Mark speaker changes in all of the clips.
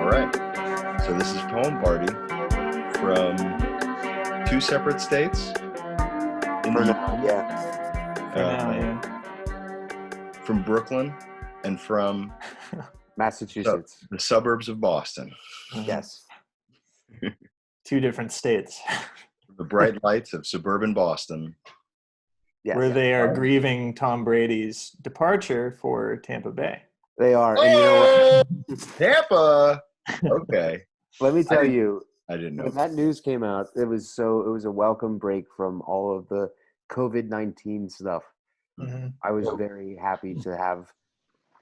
Speaker 1: All right. So this is Poem Party from two separate states. From Brooklyn and from
Speaker 2: Massachusetts,
Speaker 1: the suburbs of Boston.
Speaker 2: Yes.
Speaker 3: Two different states.
Speaker 1: The bright lights of suburban Boston.
Speaker 2: Yes.
Speaker 3: Where they are grieving Tom Brady's departure for Tampa Bay.
Speaker 2: They are. And you know what?
Speaker 1: Tampa. Okay.
Speaker 2: Let me tell you,
Speaker 1: I didn't know.
Speaker 2: When that news came out, it was a welcome break from all of the COVID-19 stuff.
Speaker 3: Mm-hmm.
Speaker 2: I was very happy to have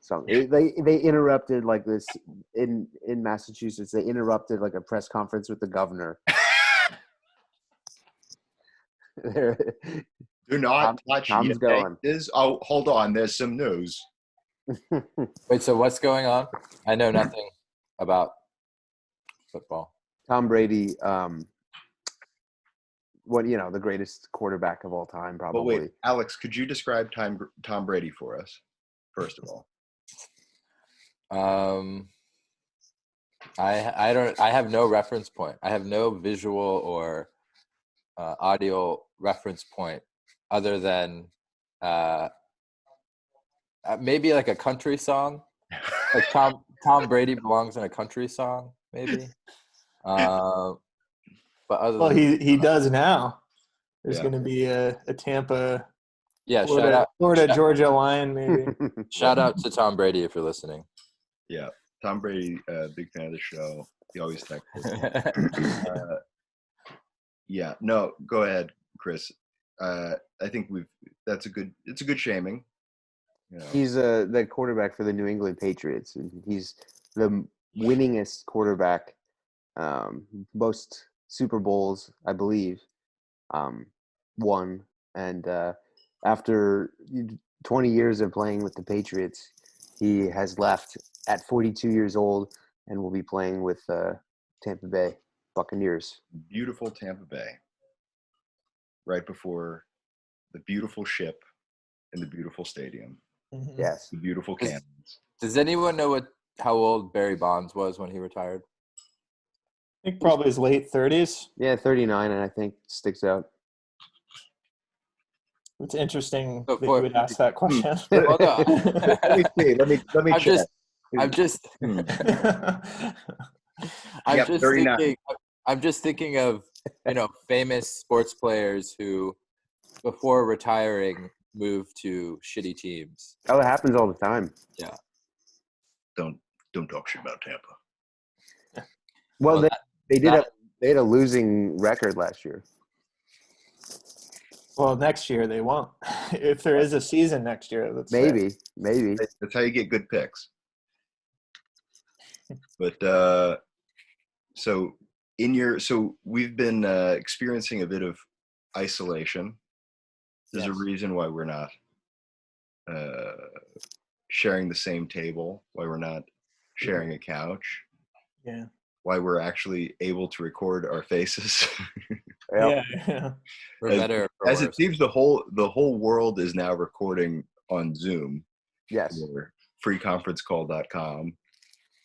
Speaker 2: something. They interrupted like this in Massachusetts. They interrupted like a press conference with the governor.
Speaker 1: Do not touch
Speaker 2: Tom's going.
Speaker 1: Oh, hold on. There's some news.
Speaker 4: Wait, so what's going on? I know nothing about football.
Speaker 2: Tom Brady, the greatest quarterback of all time, probably.
Speaker 1: But wait, Alex, could you describe Tom Brady for us, first of all?
Speaker 4: I have no reference point. I have no visual or audio reference point other than maybe like a country song. Like Tom Brady belongs in a country song, maybe. But other
Speaker 3: he does now. There's going to be a Tampa, Florida Georgia line, maybe.
Speaker 4: Shout out to Tom Brady if you're listening.
Speaker 1: Yeah, Tom Brady, big fan of the show. He always texts. Yeah, no, go ahead, Chris. I think it's a good shaming. You know.
Speaker 2: He's the quarterback for the New England Patriots. He's the winningest quarterback, most Super Bowls, I believe, won. And after 20 years of playing with the Patriots, he has left at 42 years old and will be playing with Tampa Bay Buccaneers.
Speaker 1: Beautiful Tampa Bay. Right before the beautiful ship and the beautiful stadium.
Speaker 3: Mm-hmm.
Speaker 2: Yes.
Speaker 1: The beautiful cannons.
Speaker 4: Does anyone know how old Barry Bonds was when he retired?
Speaker 3: I think probably his late 30s.
Speaker 2: Yeah, 39, and I think sticks out.
Speaker 3: It's interesting that you would ask that question.
Speaker 4: Well, no.
Speaker 1: Let me see. Let me check.
Speaker 4: I'm just thinking of, famous sports players who, before retiring, moved to shitty teams.
Speaker 2: Oh, it happens all the time.
Speaker 4: Yeah.
Speaker 1: Don't talk shit about Tampa.
Speaker 2: Well, they had a losing record last year.
Speaker 3: Well, next year they won't. If there is a season next year,
Speaker 2: maybe.
Speaker 1: That's how you get good picks. But so we've been experiencing a bit of isolation. There's a reason why we're not sharing the same table, why we're not sharing a couch.
Speaker 3: Yeah.
Speaker 1: Why we're actually able to record our faces.
Speaker 3: Yeah.
Speaker 4: For better or
Speaker 1: as
Speaker 4: worse.
Speaker 1: it seems the whole world is now recording on Zoom.
Speaker 2: Yes.
Speaker 1: Or freeconferencecall.com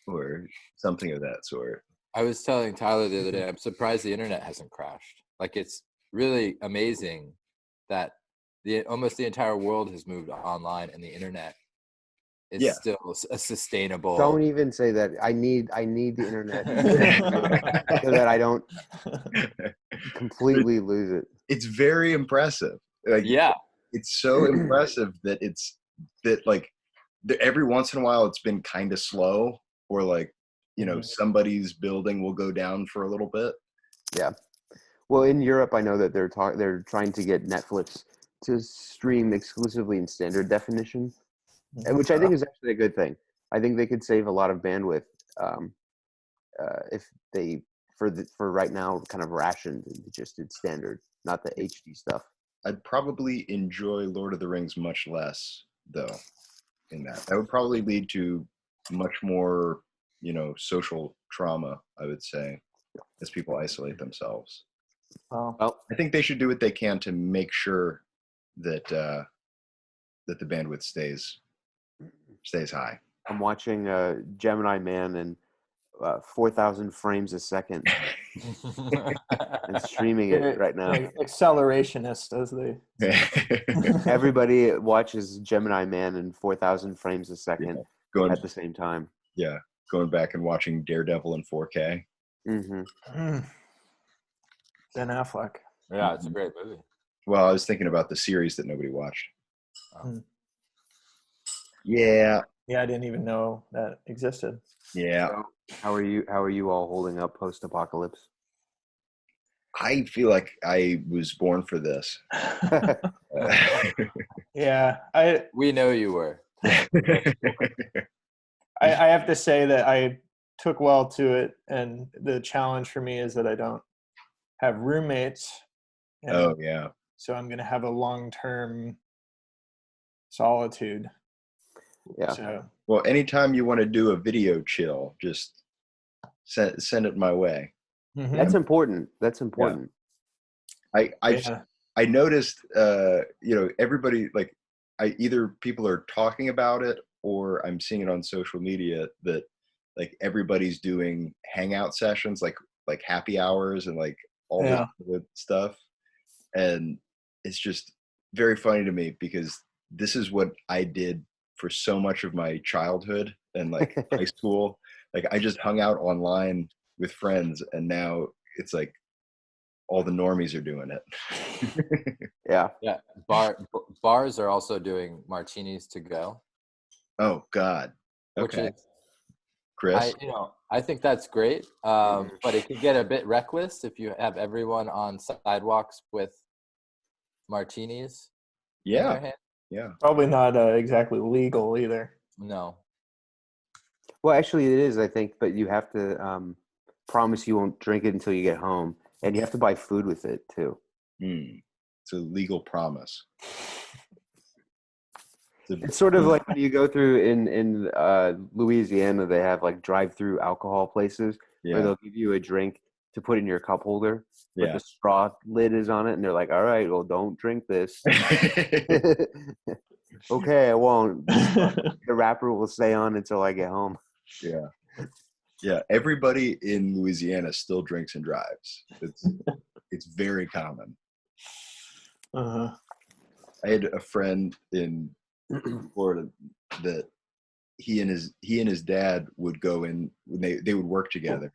Speaker 1: or something of that sort.
Speaker 4: I was telling Tyler the other day, I'm surprised the internet hasn't crashed. Like, it's really amazing that almost the entire world has moved online and the internet is still a sustainable.
Speaker 2: Don't even say that. I need the internet so that I don't completely lose it.
Speaker 1: It's very impressive. Like,
Speaker 4: yeah,
Speaker 1: it's so impressive that every once in a while it's been kind of slow, or like, somebody's building will go down for a little bit.
Speaker 2: Yeah. Well, in Europe, I know that they're trying to get Netflix to stream exclusively in standard definition, which I think is actually a good thing. I think they could save a lot of bandwidth if they, for right now, kind of rationed just in standard, not the HD stuff.
Speaker 1: I'd probably enjoy Lord of the Rings much less, though, in that. That would probably lead to much more, social trauma, I would say, as people isolate themselves.
Speaker 3: Well,
Speaker 1: I think they should do what they can to make sure that the bandwidth stays high.
Speaker 2: I'm watching Gemini Man, and 4,000 frames a second and streaming it right now.
Speaker 3: Accelerationist, as they.
Speaker 2: Everybody watches Gemini Man in 4,000 frames a second at the same time.
Speaker 1: Yeah, going back and watching Daredevil in 4K.
Speaker 3: Ben Affleck.
Speaker 4: Yeah, it's a great movie.
Speaker 1: Well, I was thinking about the series that nobody watched.
Speaker 3: Mm.
Speaker 1: Yeah.
Speaker 3: Yeah, I didn't even know that existed.
Speaker 1: Yeah.
Speaker 2: So how are you all holding up post-apocalypse?
Speaker 1: I feel like I was born for this.
Speaker 3: Yeah,
Speaker 4: we know you were.
Speaker 3: I have to say that I took well to it, and the challenge for me is that I don't have roommates.
Speaker 1: Oh yeah.
Speaker 3: So I'm going to have a long-term solitude.
Speaker 2: Yeah.
Speaker 3: So,
Speaker 1: well, anytime you want to do a video chill, just send it my way.
Speaker 3: Mm-hmm.
Speaker 2: That's important. That's important.
Speaker 1: Yeah. I noticed, everybody, like, either people are talking about it or I'm seeing it on social media that, like, everybody's doing hangout sessions, like happy hours and like all this good stuff. And it's just very funny to me because this is what I did for so much of my childhood and like high school. Like, I just hung out online with friends, and now it's like all the normies are doing it.
Speaker 2: Yeah.
Speaker 4: Bars are also doing martinis to go.
Speaker 1: Oh God. Okay.
Speaker 4: Which is,
Speaker 1: Chris?
Speaker 4: I think that's great. But it could get a bit reckless if you have everyone on sidewalks with martinis. In their hand.
Speaker 1: Yeah.
Speaker 3: Probably not exactly legal either.
Speaker 4: No.
Speaker 2: Well, actually it is, I think, but you have to promise you won't drink it until you get home, and you have to buy food with it too.
Speaker 1: It's a legal promise.
Speaker 2: It's sort of like when you go through in Louisiana, they have like drive-through alcohol places where they'll give you a drink to put in your cup holder, but the straw lid is on it, and they're like, "All right, well, don't drink this." Okay, I won't. The wrapper will stay on until I get home.
Speaker 1: Yeah. Yeah. Everybody in Louisiana still drinks and drives. It's very common.
Speaker 3: Uh-huh.
Speaker 1: I had a friend in Florida that he and his dad would go in when they would work together,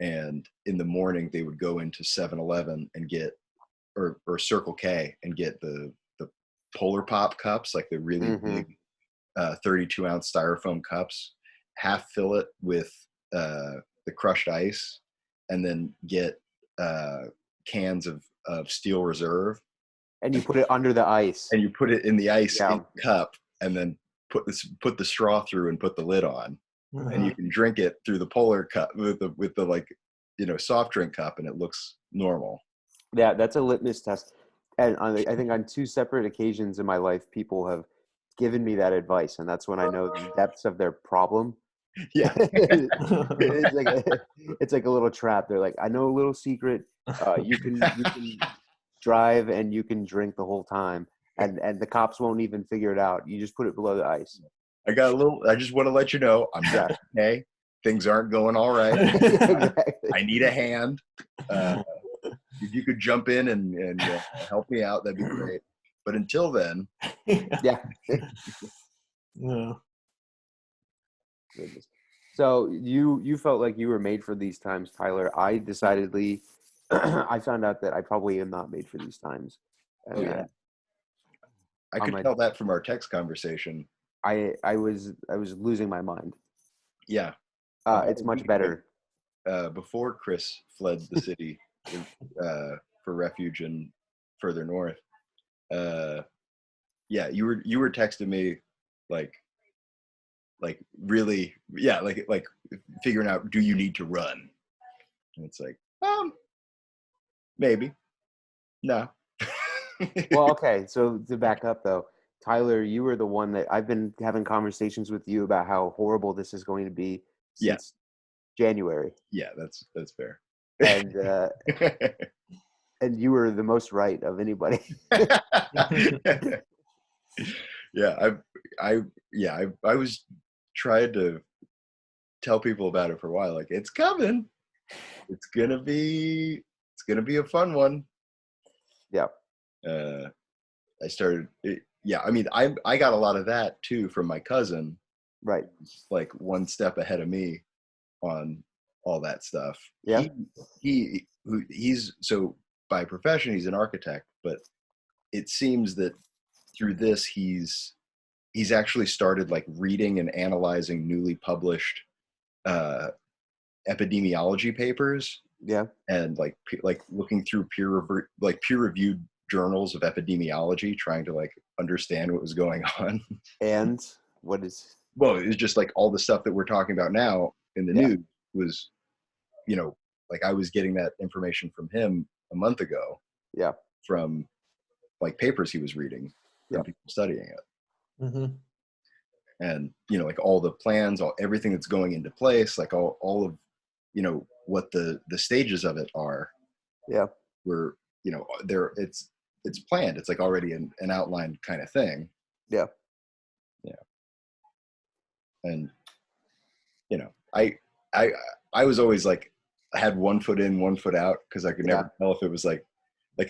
Speaker 1: and in the morning they would go into 7-Eleven and get or Circle K and get the Polar Pop cups, like the really big 32-ounce styrofoam cups, half fill it with the crushed ice, and then get cans of Steel Reserve.
Speaker 2: And you put it under the ice.
Speaker 1: And you put it in the ice in the cup, and then put the straw through and put the lid on. And you can drink it through the Polar cup with the like, soft drink cup, and it looks normal.
Speaker 2: Yeah, that's a litmus test. And I think on 2 separate occasions in my life, people have given me that advice, and that's when I know the depths of their problem.
Speaker 1: Yeah.
Speaker 2: It's like a little trap. They're like, I know a little secret. You can drive and you can drink the whole time, and the cops won't even figure it out. You just put it below the ice.
Speaker 1: I just want to let you know I'm not okay. Things aren't going all right.
Speaker 2: Exactly.
Speaker 1: I need a hand. If you could jump in and help me out, that'd be great. But until then,
Speaker 2: yeah.
Speaker 3: No.
Speaker 2: Goodness. So you felt like you were made for these times, Tyler. I decidedly, I found out that I probably am not made for these times.
Speaker 1: I could tell that from our text conversation.
Speaker 2: I was losing my mind.
Speaker 1: Yeah.
Speaker 2: It's much better.
Speaker 1: Before Chris fled the city for refuge and further north. You were texting me like really, like figuring out, do you need to run? And it's like, maybe. No.
Speaker 2: Well, okay. So to back up though, Tyler, you were the one that I've been having conversations with you about how horrible this is going to be since January.
Speaker 1: Yeah, that's fair.
Speaker 2: And and you were the most right of anybody.
Speaker 1: Yeah, I was trying to tell people about it for a while. Like, it's coming. It's gonna be a fun one.
Speaker 2: Yeah.
Speaker 1: I started. I mean, I got a lot of that too from my cousin.
Speaker 2: Right.
Speaker 1: Like one step ahead of me on all that stuff.
Speaker 2: Yeah.
Speaker 1: He's so by profession he's an architect, but it seems that through this he's actually started like reading and analyzing newly published epidemiology papers.
Speaker 2: Yeah.
Speaker 1: And like looking through peer reviewed journals of epidemiology, trying to like understand what was going on.
Speaker 2: And what is?
Speaker 1: Well, it's just like all the stuff that we're talking about now in the news was, like I was getting that information from him a month ago.
Speaker 2: Yeah.
Speaker 1: From like papers he was reading and people studying it.
Speaker 3: Mm-hmm.
Speaker 1: And, like all the plans, everything that's going into place, like all of, what the stages of it are.
Speaker 2: Yeah.
Speaker 1: Were, it's planned. It's like already an outlined kind of thing.
Speaker 2: Yeah.
Speaker 1: Yeah. And, I was always like, I had one foot in, one foot out, because I could never tell if it was like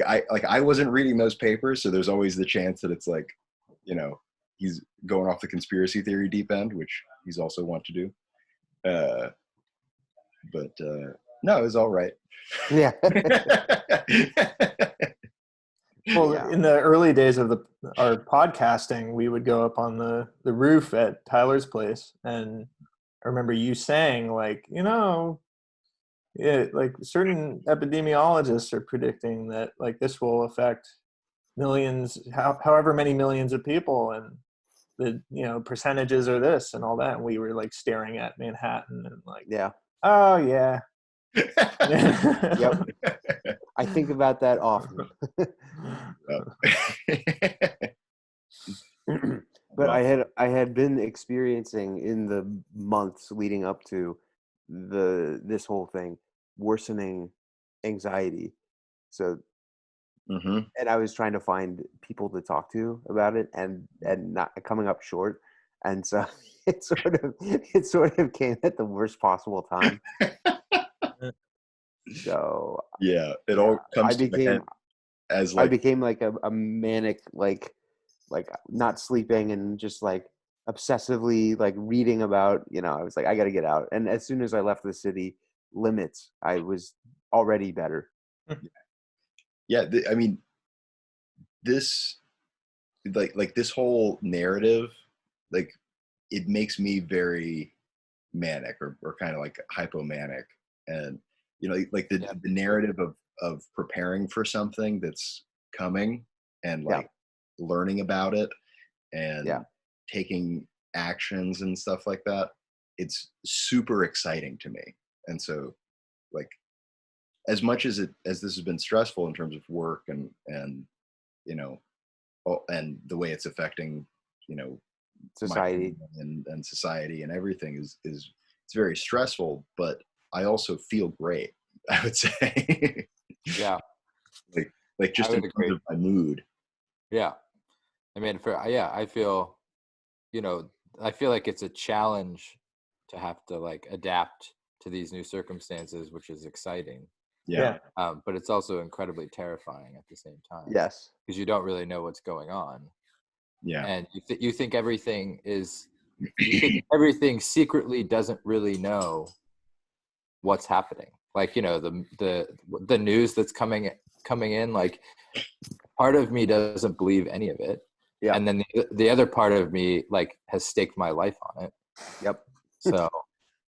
Speaker 1: I wasn't reading those papers, so there's always the chance that it's like, he's going off the conspiracy theory deep end, which he's also want to do. But no, it was all right.
Speaker 2: Yeah.
Speaker 3: Well, in the early days of our podcasting, we would go up on the roof at Tyler's place, and I remember you saying like, like certain epidemiologists are predicting that like this will affect millions, however many millions of people, and the percentages are this and all that. And we were like staring at Manhattan and like, oh yeah.
Speaker 2: Yep. I think about that often. But I had been experiencing in the months leading up to this whole thing worsening anxiety. So and I was trying to find people to talk to about it and not coming up short. And so it sort of came at the worst possible time. So
Speaker 1: yeah, it all comes to my head as like
Speaker 2: I became like a manic, like not sleeping and just like obsessively like reading about, I was like, I got to get out. And as soon as I left the city limits, I was already better.
Speaker 1: Yeah. I mean, this like this whole narrative, like it makes me very manic or kind of like hypomanic. And, like the narrative of preparing for something that's coming and like learning about it and taking actions and stuff like that. It's super exciting to me. And so like, as much as this has been stressful in terms of work and and the way it's affecting,
Speaker 2: society
Speaker 1: and society and everything is it's very stressful, but I also feel great, I would say.
Speaker 4: Yeah.
Speaker 1: like just in terms of my mood.
Speaker 4: Yeah. I mean, I feel, I feel like it's a challenge to have to like adapt to these new circumstances, which is exciting.
Speaker 1: Yeah.
Speaker 4: But it's also incredibly terrifying at the same time.
Speaker 2: Yes.
Speaker 4: Because you don't really know what's going on.
Speaker 1: Yeah.
Speaker 4: And you think everything secretly doesn't really know what's happening. Like, the news that's coming in, like part of me doesn't believe any of it.
Speaker 2: Yeah.
Speaker 4: And then the other part of me like has staked my life on it.
Speaker 2: Yep.
Speaker 4: So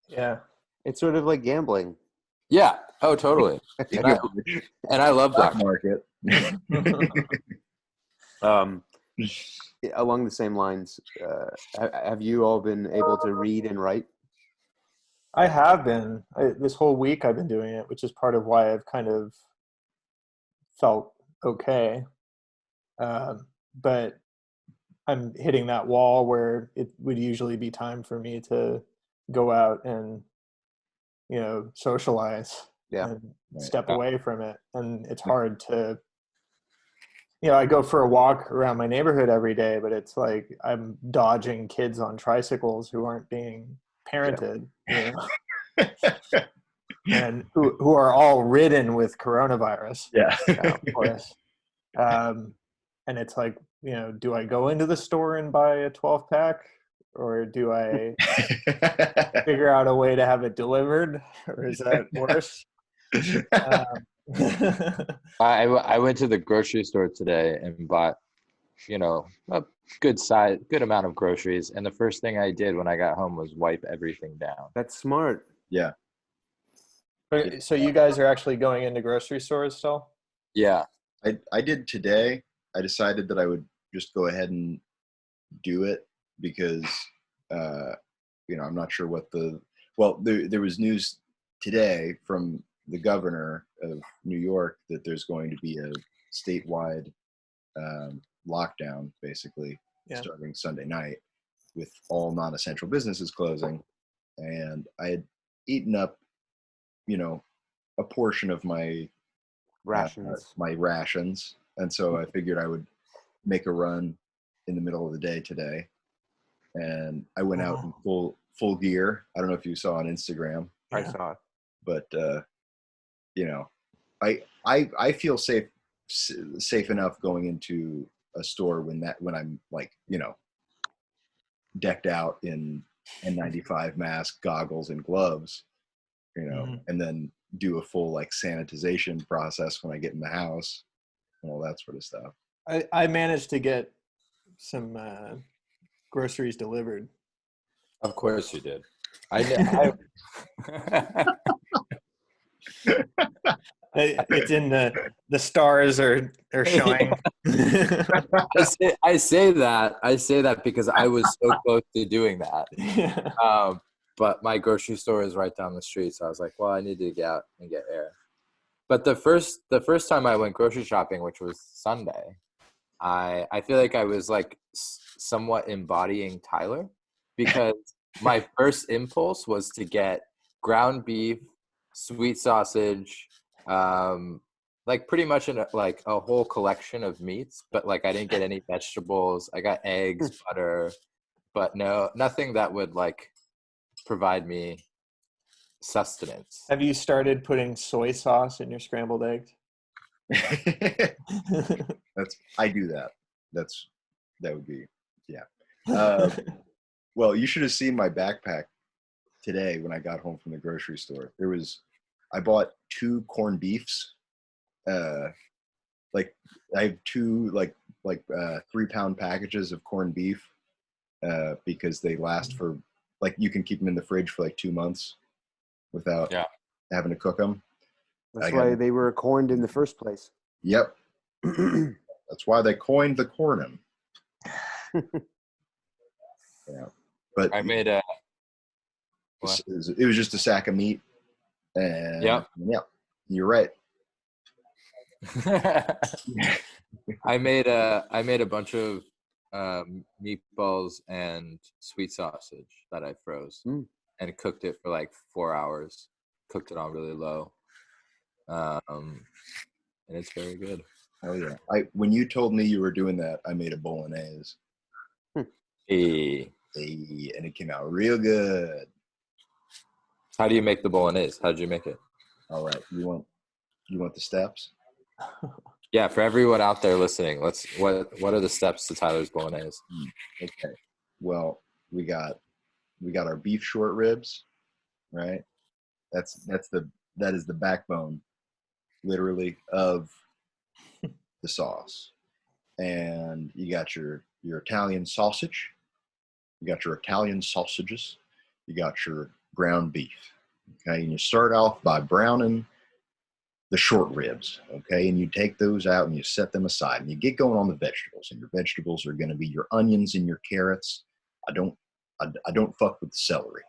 Speaker 3: yeah.
Speaker 2: It's sort of like gambling.
Speaker 4: Yeah. Oh, totally. And I love that
Speaker 1: market.
Speaker 2: Along the same lines, have you all been able to read and write?
Speaker 3: I have been. This whole week I've been doing it, which is part of why I've kind of felt okay. But I'm hitting that wall where it would usually be time for me to go out and, socialize and step away from it. And it's hard to, I go for a walk around my neighborhood every day, but it's like I'm dodging kids on tricycles who aren't being parented, you know, and who are all ridden with coronavirus.
Speaker 1: Yeah.
Speaker 3: Of course. And it's like, you know, do I go into the store and buy a 12-pack, or do I figure out a way to have it delivered, or is that worse?
Speaker 4: I went to the grocery store today and bought, you know, a good amount of groceries. And the first thing I did when I got home was wipe everything down.
Speaker 2: That's smart.
Speaker 1: Yeah.
Speaker 3: So you guys are actually going into grocery stores still?
Speaker 4: Yeah.
Speaker 1: I did today. I decided that I would just go ahead and do it because, you know, I'm not sure what there was news today from the governor of New York that there's going to be a statewide lockdown, basically, starting Sunday night, with all non-essential businesses closing. And I had eaten up, you know, a portion of my rations, and so I figured I would make a run in the middle of the day today. And I went out in full gear. I don't know if you saw on Instagram.
Speaker 2: I saw it.
Speaker 1: But you know, I feel safe enough going into a store when I'm like, you know, decked out in N95 mask, goggles, and gloves, you know, and then do a full like sanitization process when I get in the house and all that sort of stuff.
Speaker 3: I managed to get some groceries delivered.
Speaker 4: Of course you did.
Speaker 3: It's in the stars are showing.
Speaker 4: I say that because I was so close to doing that.
Speaker 3: Yeah.
Speaker 4: But my grocery store is right down the street, so I was like, well, I need to get out and get air. But the first time I went grocery shopping, which was Sunday, I feel like I was like somewhat embodying Tyler, because my first impulse was to get ground beef, sweet sausage, like pretty much like a whole collection of meats, but like I didn't get any vegetables. I got eggs, butter, but nothing that would like provide me sustenance.
Speaker 3: Have you started putting soy sauce in your scrambled eggs?
Speaker 1: I do that. That would be, yeah. Well, you should have seen my backpack today when I got home from the grocery store. I bought 2 corned beefs. Like I have 2 like 3-pound packages of corned beef, because they last for, like, you can keep them in the fridge for like 2 months without having to cook them.
Speaker 2: That's why they were coined in the first place.
Speaker 1: Yep. That's why they coined the cornum. Yeah. But
Speaker 4: I made
Speaker 1: it was just a sack of meat. And yeah, you're right.
Speaker 4: I made a bunch of meatballs and sweet sausage that I froze and cooked it for like 4 hours. Cooked it on really low, and it's very good.
Speaker 1: Oh yeah! When you told me you were doing that, I made a bolognese.
Speaker 4: Hey,
Speaker 1: and it came out real good.
Speaker 4: How do you make the bolognese? How did you make it?
Speaker 1: All right, you want the steps?
Speaker 4: Yeah, for everyone out there listening, what are the steps to Tyler's bolognese?
Speaker 1: Okay. Well, we got our beef short ribs, right? That is the backbone, literally, of the sauce. And you got your Italian sausage. You got your Italian sausages. You got your ground beef. Okay, and you start off by browning the short ribs, okay? And you take those out and you set them aside, and you get going on the vegetables. And your vegetables are going to be your onions and your carrots. I don't fuck with the celery,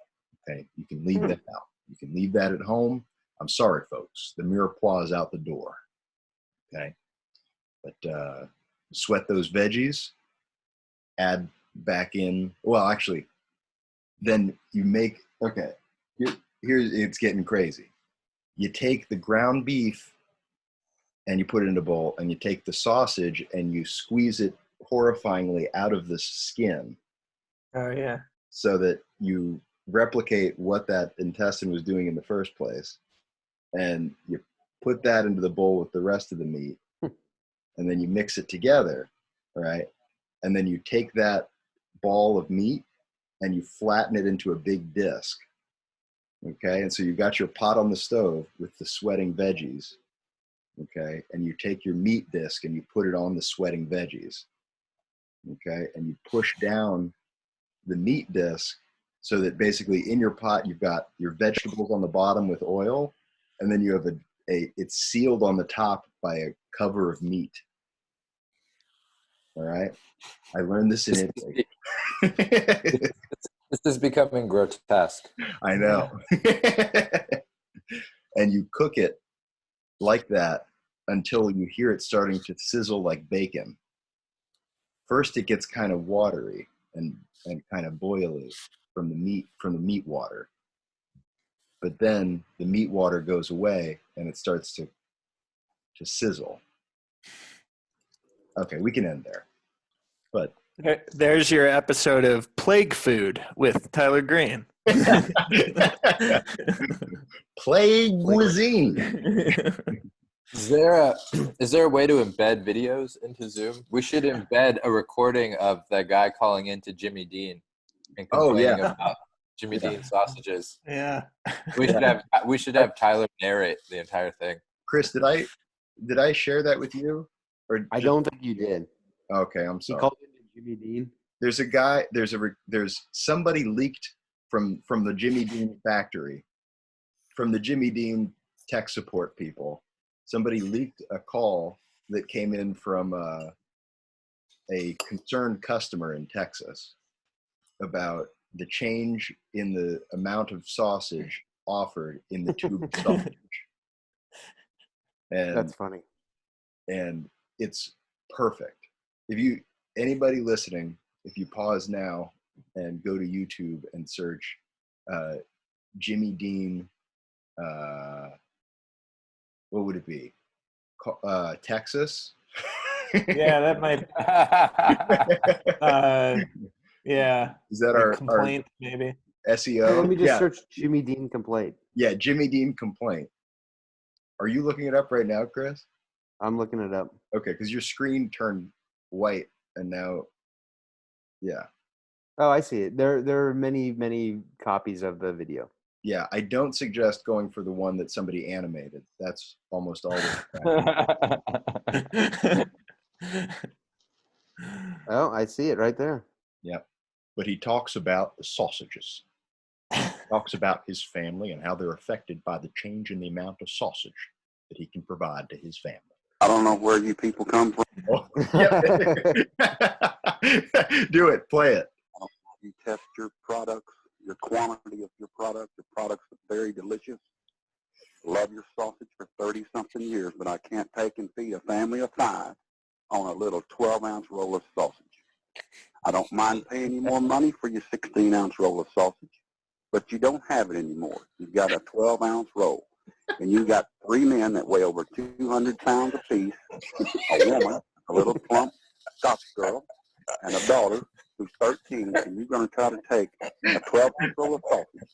Speaker 1: okay? You can leave that out. You can leave that at home. I'm sorry, folks. The mirepoix is out the door, okay? But sweat those veggies. Add back in. Well, actually, then you make. Okay, here's it's getting crazy. You take the ground beef and you put it in a bowl, and you take the sausage and you squeeze it horrifyingly out of the skin.
Speaker 3: Oh yeah.
Speaker 1: So that you replicate what that intestine was doing in the first place, and you put that into the bowl with the rest of the meat, and then you mix it together, right? And then you take that ball of meat and you flatten it into a big disc. Okay, and so you've got your pot on the stove with the sweating veggies. Okay, and you take your meat disc and you put it on the sweating veggies. Okay, and you push down the meat disc so that basically in your pot you've got your vegetables on the bottom with oil, and then you have it's sealed on the top by a cover of meat. All right, I learned this in Italy.
Speaker 4: This is becoming grotesque.
Speaker 1: I know. And you cook it like that until you hear it starting to sizzle like bacon. First, it gets kind of watery and kind of boily from the meat water. But then the meat water goes away and it starts to sizzle. Okay, we can end there. But
Speaker 3: there's your episode of Plague Food with Tyler Green.
Speaker 1: Plague cuisine.
Speaker 4: Is there a way to embed videos into Zoom? We should embed a recording of the guy calling into Jimmy Dean and complaining about Jimmy Dean sausages.
Speaker 3: Yeah.
Speaker 4: We should have Tyler narrate the entire thing.
Speaker 1: Chris, did I share that with you? Or
Speaker 2: I don't think you did.
Speaker 1: Okay, I'm sorry.
Speaker 2: He called him Jimmy Dean.
Speaker 1: There's a guy. There's somebody leaked from the Jimmy Dean factory, from the Jimmy Dean tech support people. Somebody leaked a call that came in from a concerned customer in Texas about the change in the amount of sausage offered in the tube of sausage. And
Speaker 2: that's funny.
Speaker 1: And it's perfect. Anybody listening, if you pause now and go to YouTube and search Jimmy Dean, what would it be? Texas?
Speaker 3: Yeah, that might. Yeah.
Speaker 1: Is that
Speaker 3: like
Speaker 1: our
Speaker 3: complaint? Maybe
Speaker 1: SEO?
Speaker 2: Let me just search Jimmy Dean complaint.
Speaker 1: Yeah, Jimmy Dean complaint. Are you looking it up right now, Chris?
Speaker 2: I'm looking it up.
Speaker 1: Okay, because your screen turned white and now, yeah.
Speaker 2: Oh, I see it. There are many copies of the video.
Speaker 1: Yeah, I don't suggest going for the one that somebody animated. That's almost always.
Speaker 2: Oh, I see it right there.
Speaker 1: Yeah, but he talks about the sausages. Talks about his family and how they're affected by the change in the amount of sausage that he can provide to his family.
Speaker 5: I don't know where you people come from.
Speaker 1: Oh, yeah. Do it. Play it.
Speaker 5: You test your products, your quantity of your products. Your products are very delicious. Love your sausage for 30-something years, but I can't take and feed a family of 5 on a little 12-ounce roll of sausage. I don't mind paying you more money for your 16-ounce roll of sausage, but you don't have it anymore. You've got a 12-ounce roll, and you got 3 men that weigh over 200 pounds apiece, a woman, a little plump Scotch girl, and a daughter who's 13, and you're going to try to take a 12-ounce roll of sausage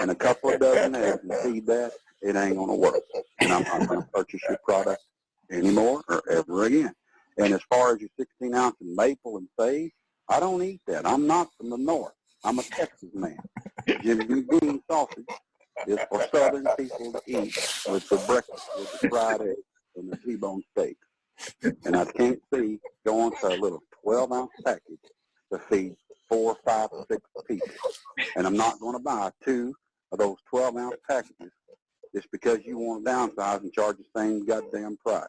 Speaker 5: and a couple of dozen eggs and feed that. It ain't going to work. And I'm not going to purchase your product anymore or ever again. And as far as your 16-ounce and maple and sage, I don't eat that. I'm not from the north. I'm a Texas man. Jimmy Dean sausage is for Southern people to eat with the breakfast, with the fried eggs and the T-bone steak. And I can't see going to a little 12-ounce package to feed 4, 5, 6 people. And I'm not going to buy 2 of those 12-ounce packages just because you want to downsize and charge the same goddamn price.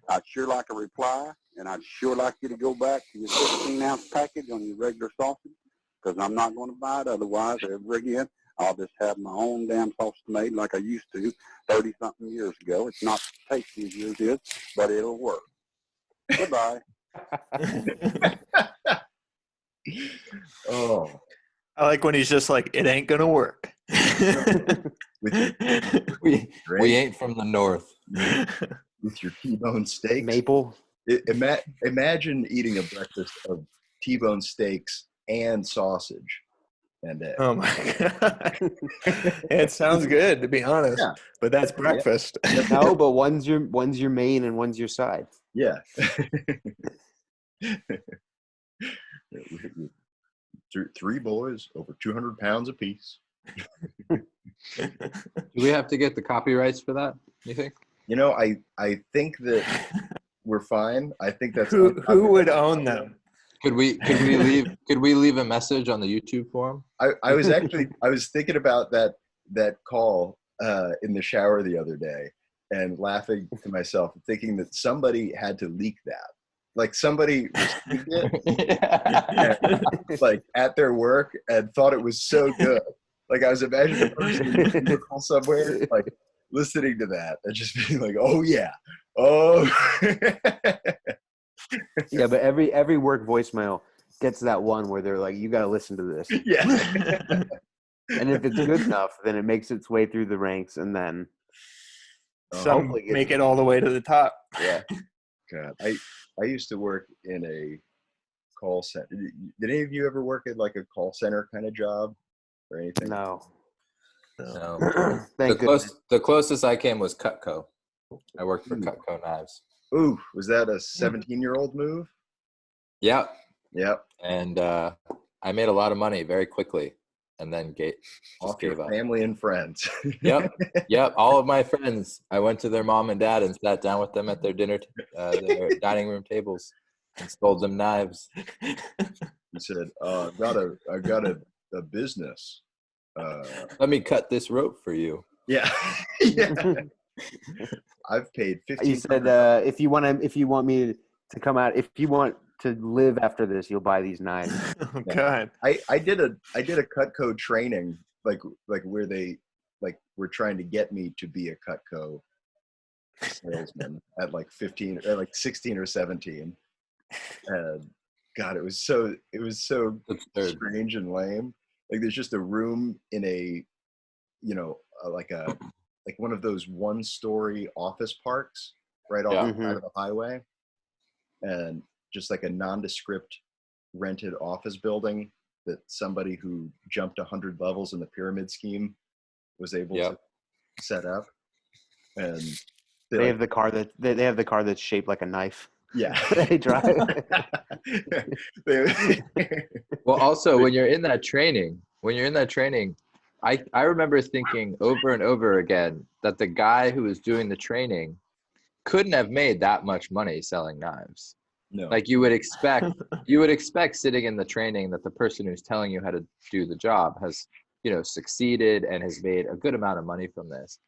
Speaker 5: I'd sure like a reply, and I'd sure like you to go back to your 16-ounce package on your regular sausage, because I'm not going to buy it otherwise ever again. I'll just have my own damn sausage made like I used to 30-something years ago. It's not tasty as yours is, but it'll work. Goodbye.
Speaker 1: Oh.
Speaker 3: I like when he's just like, it ain't gonna work.
Speaker 4: We ain't from the north.
Speaker 1: With your T-bone steaks.
Speaker 2: Maple.
Speaker 1: Imagine eating a breakfast of T-bone steaks and sausage. and egg.
Speaker 3: Oh my god. It sounds good, to be honest.
Speaker 1: Yeah.
Speaker 3: But that's breakfast.
Speaker 2: No, but one's your main and one's your side.
Speaker 1: Yeah. Three boys over 200 pounds apiece.
Speaker 4: Do we have to get the copyrights for that, you think?
Speaker 1: You know, I think that we're fine. I think that's
Speaker 3: Who would own them?
Speaker 4: Could we leave a message on the YouTube forum?
Speaker 1: I was thinking about that call in the shower the other day and laughing to myself, thinking that somebody had to leak that. Like somebody received it like at their work and thought it was so good. Like I was imagining a person in a cubicle somewhere, like listening to that and just being like, "Oh yeah, oh."
Speaker 2: Yeah, but every work voicemail gets that one where they're like, "You got to listen to this."
Speaker 1: Yeah.
Speaker 2: And if it's good enough, then it makes its way through the ranks, and then
Speaker 3: Some
Speaker 2: hopefully gets-
Speaker 3: make it all the way to the top.
Speaker 2: yeah.
Speaker 1: God, I used to work in a call center. Did any of you ever work at like a call center kind of job or anything?
Speaker 2: No.
Speaker 4: No.
Speaker 2: Thank goodness.
Speaker 4: The closest I came was Cutco. I worked for Cutco Knives.
Speaker 1: Ooh, was that a 17-year-old move?
Speaker 4: Yep.
Speaker 1: Yep.
Speaker 4: And I made a lot of money very quickly, and then
Speaker 1: Off
Speaker 4: gave
Speaker 1: your
Speaker 4: up.
Speaker 1: family and friends.
Speaker 4: Yep. All of my friends, I went to their mom and dad and sat down with them at their their dining room tables, and sold them knives.
Speaker 1: He said, "I got a business.
Speaker 4: Let me cut this rope for you."
Speaker 1: Yeah, yeah. I've paid 15.
Speaker 2: You said if you want me to come out, if you want to live after this, you'll buy these knives.
Speaker 3: Oh god.
Speaker 1: I did a Cutco training, like where they like were trying to get me to be a Cutco salesman at like 15 or like 16 or 17, and God, it was so
Speaker 4: Absurd.
Speaker 1: strange and lame. Like there's just a room in a, like one of those 1-story office parks right off the side of the highway, and just like a nondescript rented office building that somebody who jumped 100 levels in the pyramid scheme was able to set up. And
Speaker 2: they have the car that's shaped like a knife.
Speaker 1: Yeah.
Speaker 2: They drive.
Speaker 4: Well, also when you're in that training, I remember thinking over and over again that the guy who was doing the training couldn't have made that much money selling knives.
Speaker 1: No.
Speaker 4: Like you would expect sitting in the training that the person who's telling you how to do the job has, succeeded and has made a good amount of money from this.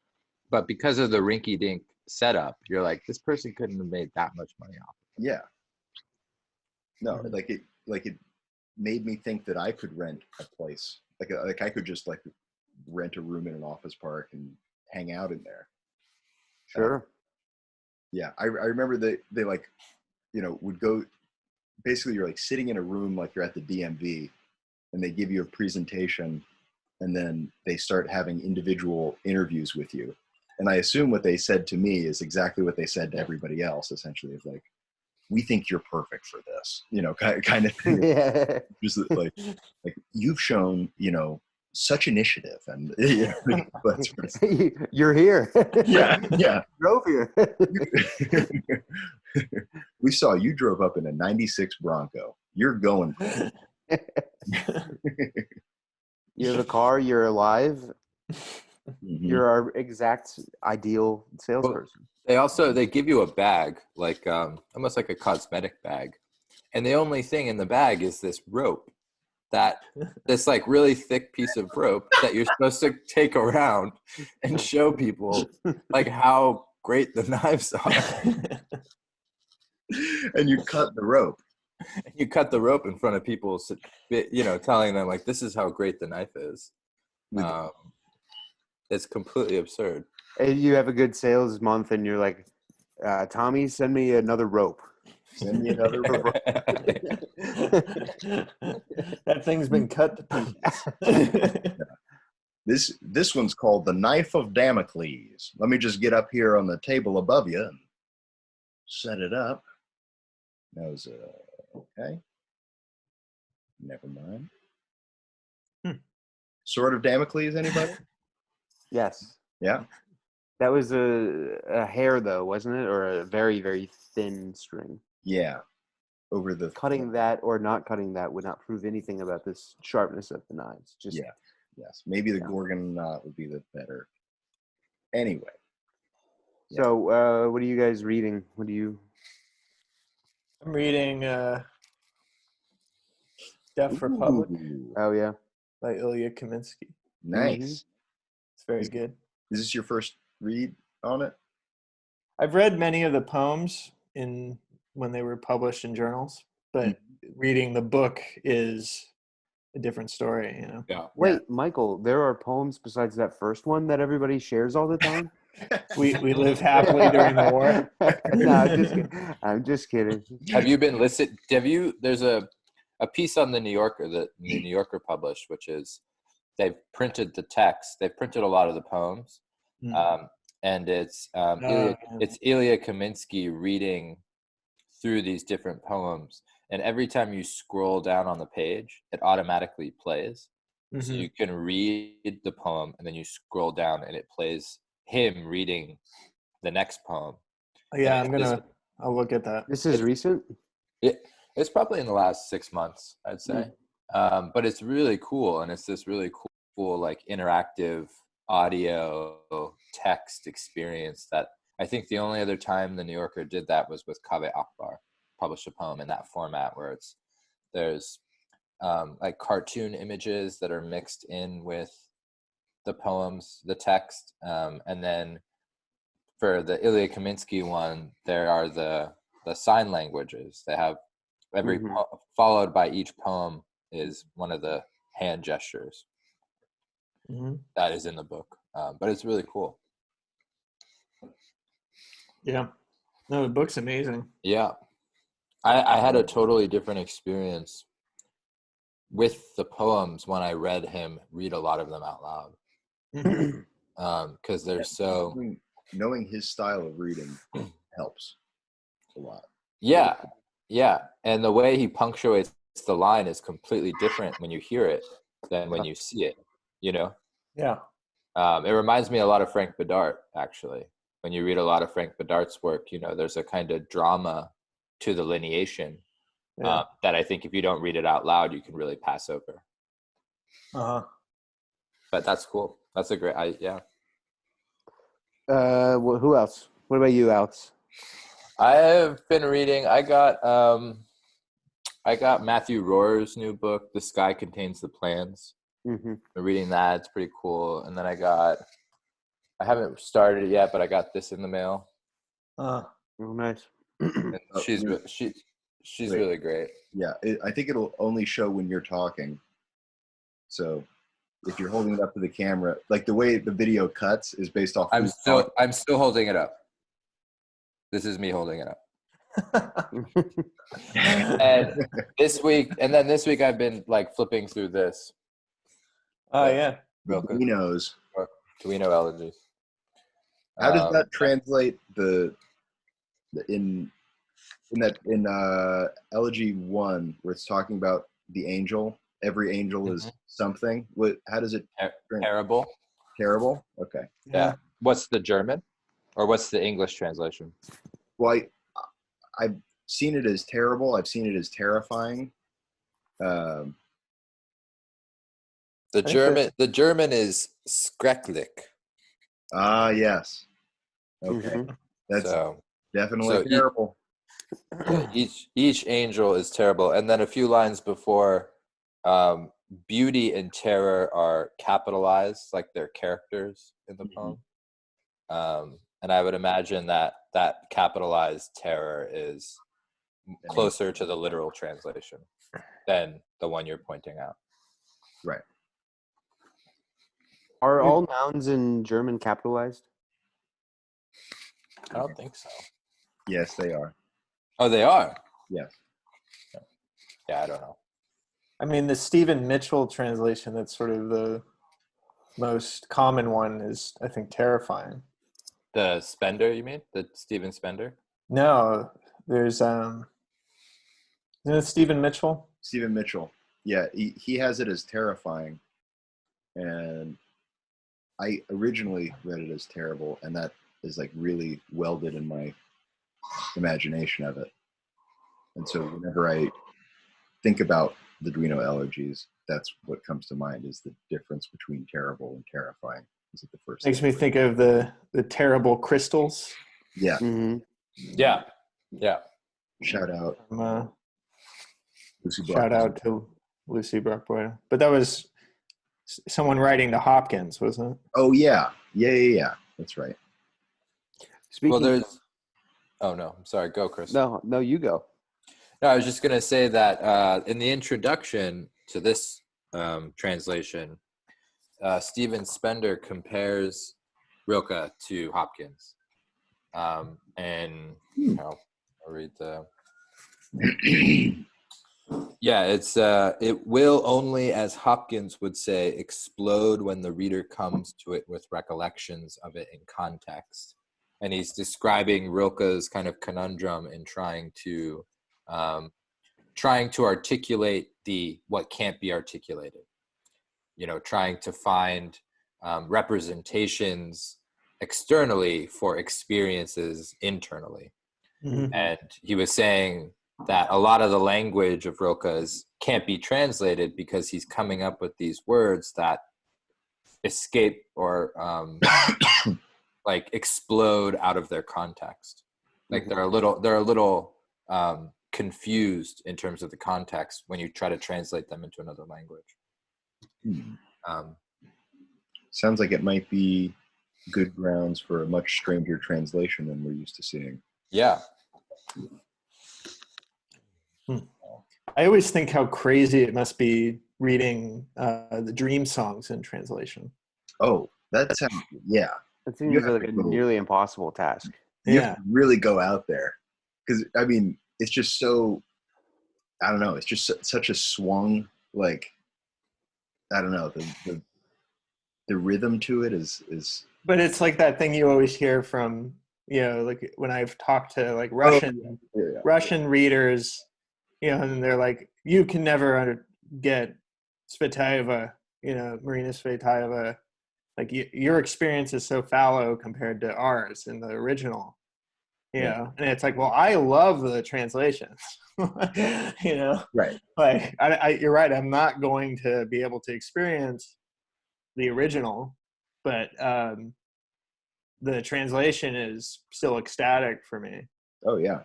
Speaker 4: But because of the rinky dink setup, you're like, this person couldn't have made that much money off.
Speaker 1: Yeah. No, like it made me think that I could rent a place. Like I could just like rent a room in an office park and hang out in there.
Speaker 2: Sure.
Speaker 1: Yeah. I remember they like, would go, basically you're like sitting in a room like you're at the DMV, and they give you a presentation, and then they start having individual interviews with you. And I assume what they said to me is exactly what they said to everybody else, essentially, is like, we think you're perfect for this, kind of thing.
Speaker 2: Yeah.
Speaker 1: Just like you've shown, such initiative, and
Speaker 2: You're here.
Speaker 1: yeah.
Speaker 2: Drove here.
Speaker 1: We saw you drove up in a 96 Bronco. You're going.
Speaker 2: You have a car. You're alive.
Speaker 1: Mm-hmm.
Speaker 2: You're our exact ideal salesperson.
Speaker 4: They give you a bag, like almost like a cosmetic bag, and the only thing in the bag is this rope, this like really thick piece of rope that you're supposed to take around and show people like how great the knives are.
Speaker 1: And you cut the rope.
Speaker 4: You cut the rope in front of people, telling them like, this is how great the knife is. It's completely absurd.
Speaker 2: And you have a good sales month, and you're like, Tommy, send me another rope.
Speaker 1: Send me another rope.
Speaker 3: That thing's been cut to pieces.
Speaker 1: This one's called the Knife of Damocles. Let me just get up here on the table above you and set it up. That was okay. Never mind. Sword of Damocles, anybody?
Speaker 2: Yes.
Speaker 1: Yeah.
Speaker 2: That was a hair, though, wasn't it? Or a very, very thin string.
Speaker 1: Yeah. Over the
Speaker 2: Cutting that or not cutting that would not prove anything about this sharpness of the knives. Just
Speaker 1: Yeah. Yes. Maybe the
Speaker 2: Yeah.
Speaker 1: Gorgon knot would be the better. Anyway.
Speaker 2: So, what are you guys reading? What do you?
Speaker 3: I'm reading Deaf Republic
Speaker 1: Ooh,
Speaker 2: Oh yeah.
Speaker 3: by Ilya Kaminsky.
Speaker 1: nice.
Speaker 3: It's very
Speaker 1: Is-
Speaker 3: good.
Speaker 1: Is this your first read on it?
Speaker 3: I've read many of the poems when they were published in journals, but reading the book is a different story, you know.
Speaker 4: Yeah.
Speaker 2: Wait, Michael, there are poems besides that first one that everybody shares all the time?
Speaker 3: We lived happily during the war.
Speaker 2: No, I'm just kidding. I'm just kidding.
Speaker 4: Have you been listed? There's a piece on the New Yorker that the New Yorker published, which is they've printed the text. They've printed a lot of the poems, and it's Ilya Kaminsky reading through these different poems. And every time you scroll down on the page, it automatically plays. So you can read the poem, and then you scroll down, and it plays him reading the next poem.
Speaker 3: Yeah, I'll look at that.
Speaker 2: This is recent?
Speaker 4: It's probably in the last 6 months, I'd say. But it's really cool, and it's this really cool like interactive audio text experience that I think the only other time the New Yorker did that was with Kaveh Akbar, published a poem in that format where there's like cartoon images that are mixed in with the poems, the text, and then for the Ilya Kaminsky one, there are the sign languages. They have every followed by each poem is one of the hand gestures that is in the book. But it's really cool.
Speaker 3: Yeah. No, the book's amazing.
Speaker 4: Yeah. I had a totally different experience with the poems when I read him read a lot of them out loud. Because they're so...
Speaker 1: Knowing his style of reading helps a lot.
Speaker 4: Yeah. And the way he punctuates the line is completely different when you hear it than when you see it, you know?
Speaker 3: Yeah.
Speaker 4: It reminds me a lot of Frank Bedart, actually. When you read a lot of Frank Bedart's work, you know, there's a kind of drama to the lineation that I think if you don't read it out loud, you can really pass over. But that's cool. That's a great, yeah.
Speaker 2: Who else? What about you, Alex?
Speaker 4: I've been reading, I got Matthew Rohr's new book, The Sky Contains the Plans. I'm reading that. It's pretty cool. And then I haven't started it yet, but I got this in the mail.
Speaker 2: Oh, nice.
Speaker 4: She's really great.
Speaker 1: Yeah, I think it'll only show when you're talking. So if you're holding it up to the camera, like the way the video cuts is based off.
Speaker 4: I'm still holding it up. This is me holding it up. And this week I've been like flipping through this.
Speaker 3: Oh yeah.
Speaker 1: He knows.
Speaker 4: Do we know allergies?
Speaker 1: How does that translate in Elegy 1 where it's talking about the angel? Every angel is something. How does it?
Speaker 4: Terrible.
Speaker 1: Terrible. Okay.
Speaker 4: Yeah. What's the German, or what's the English translation?
Speaker 1: Well, I've seen it as terrible. I've seen it as terrifying.
Speaker 4: The German is skrecklich.
Speaker 1: Ah, yes. Okay. That's definitely terrible.
Speaker 4: Each angel is terrible, and then a few lines before, beauty and terror are capitalized, like they're characters in the poem. And I would imagine that capitalized terror is closer to the literal translation than the one you're pointing out.
Speaker 1: Right.
Speaker 2: Are all nouns in German capitalized?
Speaker 4: I don't think so.
Speaker 1: Yes, they are.
Speaker 4: Oh, they are?
Speaker 1: Yes.
Speaker 4: Yeah, I don't know.
Speaker 3: I mean, the Stephen Mitchell translation, that's sort of the most common one, is, I think, terrifying.
Speaker 4: The Spender, you mean? The Stephen Spender?
Speaker 3: No, there's isn't it Stephen Mitchell?
Speaker 1: Stephen Mitchell. Yeah, he has it as terrifying. and I originally read it as terrible, and that is like really welded in my imagination of it. And so whenever I think about the Duino elegies, that's what comes to mind is the difference between terrible and terrifying. Is it the first
Speaker 3: Makes
Speaker 1: thing?
Speaker 3: me think of the terrible crystals.
Speaker 1: Yeah.
Speaker 2: Mm-hmm.
Speaker 4: Yeah. Yeah.
Speaker 1: Shout out. Lucy
Speaker 3: Shout
Speaker 1: Brock.
Speaker 3: out to Lucy Brockboy. But that was someone writing to Hopkins, wasn't it?
Speaker 1: Oh yeah. Yeah. That's right.
Speaker 2: Speaking.
Speaker 4: Well, there's. Oh no, I'm sorry. Go, Chris.
Speaker 2: No, you go.
Speaker 4: No, I was just gonna say that in the introduction to this translation, Stephen Spender compares Rilke to Hopkins, and I'll read the. Yeah, it's it will only, as Hopkins would say, explode when the reader comes to it with recollections of it in context. And he's describing Rilke's kind of conundrum in trying to articulate what can't be articulated. You know, trying to find representations externally for experiences internally.
Speaker 3: Mm-hmm.
Speaker 4: And he was saying that a lot of the language of Rilke's can't be translated because he's coming up with these words that escape or like explode out of their context. Like they're a little confused in terms of the context when you try to translate them into another language.
Speaker 1: Sounds like it might be good grounds for a much stranger translation than we're used to seeing.
Speaker 4: Yeah.
Speaker 3: I always think how crazy it must be reading the Dream Songs in translation.
Speaker 1: Oh, that sounds, yeah.
Speaker 2: That seems like a nearly impossible task.
Speaker 1: You have to really go out there. Because, I mean, it's just so, I don't know, it's just such a swung, like, I don't know, the rhythm to it is.
Speaker 3: But it's like that thing you always hear from, you know, like when I've talked to like Russian readers, you know, and they're like, you can never get Svetaeva, you know, Marina Svetaeva. Like your experience is so fallow compared to ours in the original, you know? And it's like, well, I love the translations, you know?
Speaker 1: Right.
Speaker 3: Like, you're right. I'm not going to be able to experience the original, but the translation is still ecstatic for me.
Speaker 1: Oh, yeah.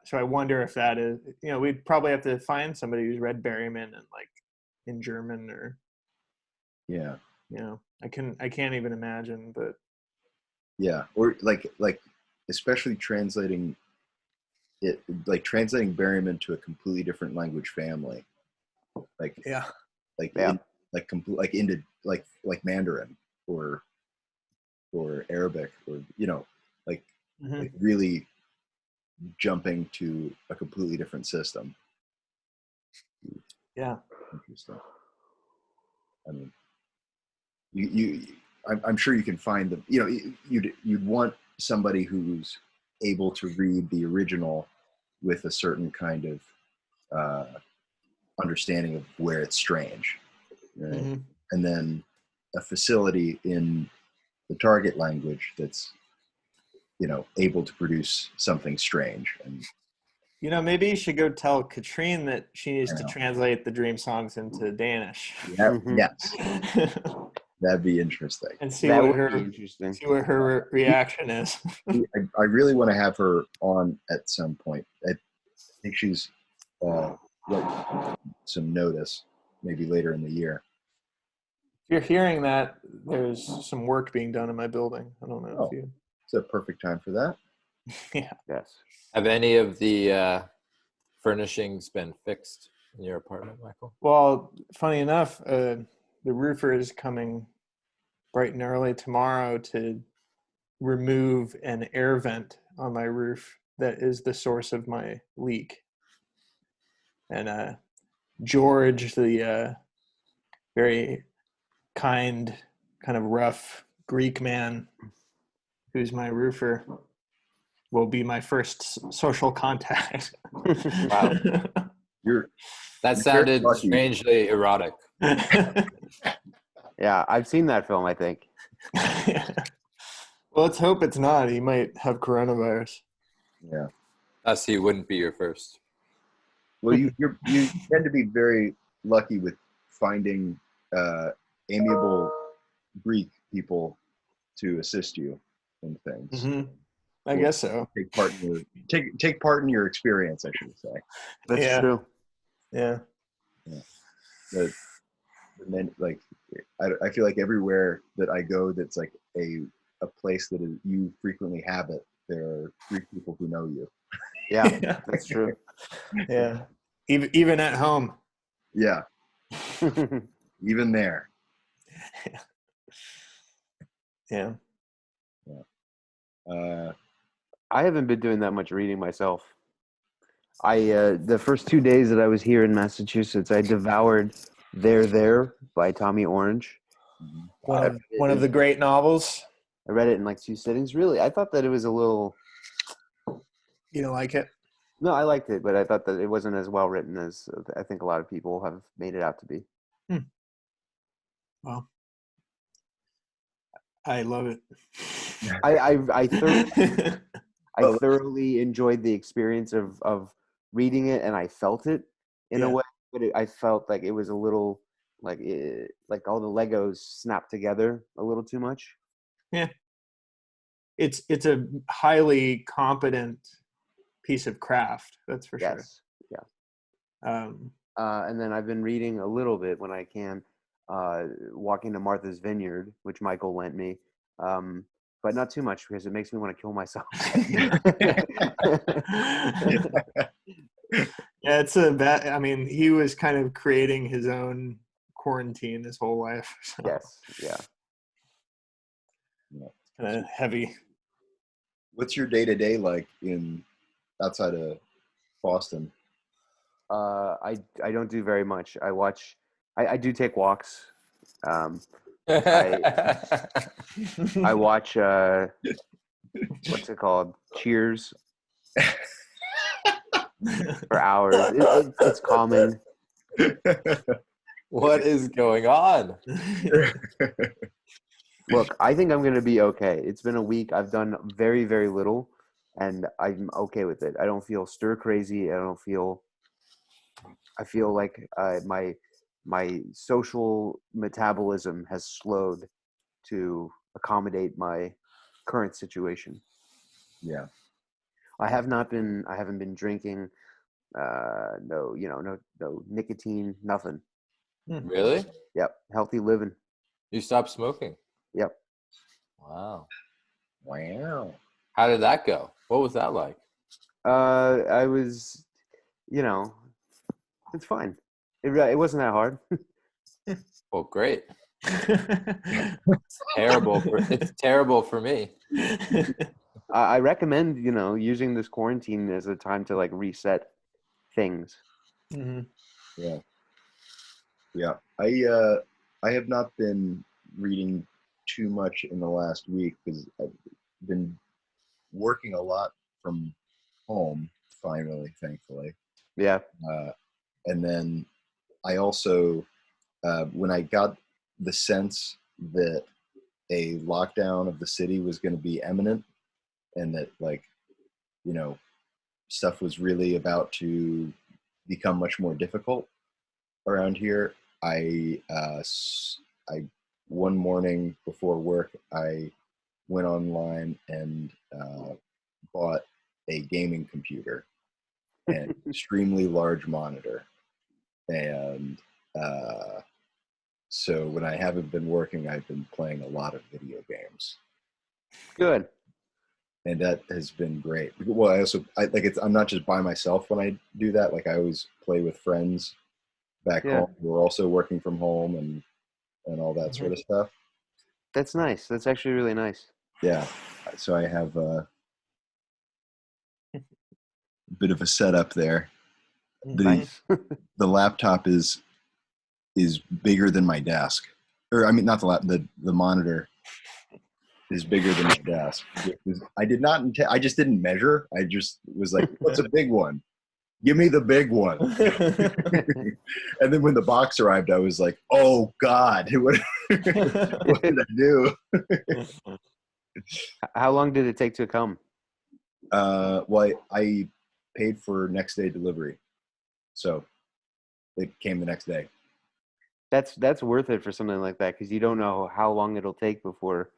Speaker 3: So I wonder if that is, you know, we'd probably have to find somebody who's read Berryman and like in German or,
Speaker 1: yeah,
Speaker 3: you know, I can't even imagine, but
Speaker 1: yeah, or like especially translating it, like translating Berryman to a completely different language family, like into like Mandarin or Arabic, or you know, like really jumping to a completely different system.
Speaker 3: Yeah,
Speaker 1: interesting. I mean, I'm sure you can find the, you know, you'd want somebody who's able to read the original with a certain kind of understanding of where it's strange, right? And then a facility in the target language that's, you know, able to produce something strange. And
Speaker 3: you know, maybe you should go tell Katrine that she needs to translate the Dream Songs into Danish.
Speaker 1: Yeah, yes. That'd be interesting.
Speaker 3: And see what her reaction is.
Speaker 1: I really want to have her on at some point. I think she's some notice, maybe later in the year.
Speaker 3: If you're hearing that, there's some work being done in my building. I don't know if you.
Speaker 1: It's a perfect time for that.
Speaker 3: Yeah.
Speaker 2: Yes.
Speaker 4: Have any of the furnishings been fixed in your apartment, Michael?
Speaker 3: Well, funny enough, the roofer is coming bright and early tomorrow to remove an air vent on my roof that is the source of my leak. And George, the very kind, kind of rough Greek man who's my roofer, will be my first social contact.
Speaker 4: Wow. That sounded strangely erotic.
Speaker 2: Yeah, I've seen that film, I think.
Speaker 3: Well, let's hope it's not. He might have coronavirus.
Speaker 1: Yeah.
Speaker 4: Thus, he wouldn't be your first.
Speaker 1: Well, you tend to be very lucky with finding amiable Greek people to assist you in things.
Speaker 3: Mm-hmm. I guess so.
Speaker 1: Take part in your experience, I should say.
Speaker 2: That's true.
Speaker 3: Yeah.
Speaker 1: The men, like, I feel like everywhere that I go, that's like a place that you frequently habit. There are Greek people who know you.
Speaker 2: Yeah, that's true.
Speaker 3: Yeah. Even at home.
Speaker 1: Yeah. Even there.
Speaker 3: Yeah.
Speaker 2: I haven't been doing that much reading myself. The first 2 days that I was here in Massachusetts, I devoured There by Tommy Orange.
Speaker 3: One of the great novels.
Speaker 2: I read it in like 2 sittings. Really, I thought that it was a little.
Speaker 3: You don't like it?
Speaker 2: No, I liked it, but I thought that it wasn't as well written as I think a lot of people have made it out to be.
Speaker 3: Well, I love it.
Speaker 2: I thoroughly enjoyed the experience of reading it, and I felt it in a way, but I felt like it was a little like all the Legos snapped together a little too much.
Speaker 3: Yeah. It's a highly competent piece of craft, that's for sure.
Speaker 2: Yeah. And then I've been reading a little bit when I can, Walking to Martha's Vineyard, which Michael lent me, but not too much because it makes me want to kill myself.
Speaker 3: Yeah, it's a bad. I mean, he was kind of creating his own quarantine his whole life. So.
Speaker 2: Yes. Yeah.
Speaker 3: Kind of heavy.
Speaker 1: What's your day-to-day like outside of Boston?
Speaker 2: I don't do very much. I do take walks. I watch what's it called? Cheers for hours. It's calming.
Speaker 4: What is going on?
Speaker 2: Look, I think I'm going to be okay. It's been a week. I've done very, very little, and I'm okay with it. I don't feel stir crazy. I feel like my social metabolism has slowed to accommodate my current situation.
Speaker 1: Yeah.
Speaker 2: I haven't been drinking. No nicotine, nothing.
Speaker 4: Really?
Speaker 2: Yep. Healthy living.
Speaker 4: You stopped smoking?
Speaker 2: Yep.
Speaker 4: Wow.
Speaker 1: Wow.
Speaker 4: How did that go? What was that like?
Speaker 2: I was, it's fine. It wasn't that hard.
Speaker 4: Well, great. It's terrible for me.
Speaker 2: I recommend, using this quarantine as a time to like reset things.
Speaker 3: Mm-hmm.
Speaker 1: Yeah. I have not been reading too much in the last week because I've been working a lot from home, finally, thankfully.
Speaker 2: Yeah.
Speaker 1: And then I also, when I got the sense that a lockdown of the city was going to be imminent and that, like, stuff was really about to become much more difficult around here, I one morning before work, I went online and bought a gaming computer and extremely large monitor. And so when I haven't been working, I've been playing a lot of video games.
Speaker 2: Good.
Speaker 1: And that has been great. Well, I'm not just by myself when I do that. Like, I always play with friends back home who are also working from home and all that sort of stuff.
Speaker 2: That's nice. That's actually really nice.
Speaker 1: Yeah. So I have a bit of a setup there.
Speaker 2: Nice.
Speaker 1: The laptop is bigger than my desk. Or, I mean, not the monitor is bigger than my desk. I did not I just didn't measure. I just was like, what's a big one? Give me the big one. And then when the box arrived, I was like, oh God, what did I do?
Speaker 2: How long did it take to come?
Speaker 1: Well, I paid for next day delivery. So it came the next day.
Speaker 2: That's worth it for something like that, because you don't know how long it'll take before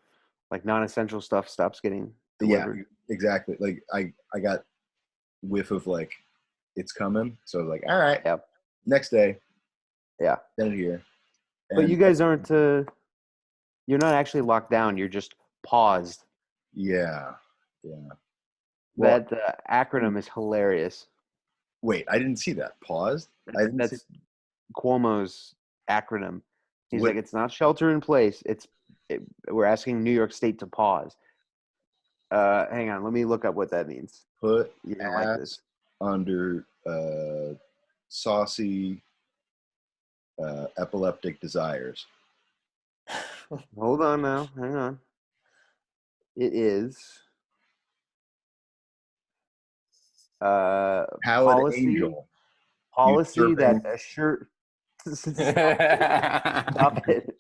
Speaker 2: like non-essential stuff stops getting delivered.
Speaker 1: Yeah, exactly. Like I got whiff of like, it's coming. So I was like, all right,
Speaker 2: Yep.
Speaker 1: next day.
Speaker 2: Yeah.
Speaker 1: Send it here.
Speaker 2: But you guys aren't, you're not actually locked down. You're just paused.
Speaker 1: Yeah. Yeah. Well,
Speaker 2: That acronym is hilarious.
Speaker 1: wait, I didn't see that. Paused? I didn't see.
Speaker 2: That's Cuomo's acronym. He's
Speaker 1: What-
Speaker 2: like, it's not shelter in place. We're asking New York State to pause. Hang on, let me look up what that means.
Speaker 1: Put
Speaker 2: You're gonna like this.
Speaker 1: under saucy epileptic desires.
Speaker 2: Hold on now. Hang on. It is
Speaker 1: Pallid angel.
Speaker 2: policy that
Speaker 1: Usurping-
Speaker 2: assure. Stop it.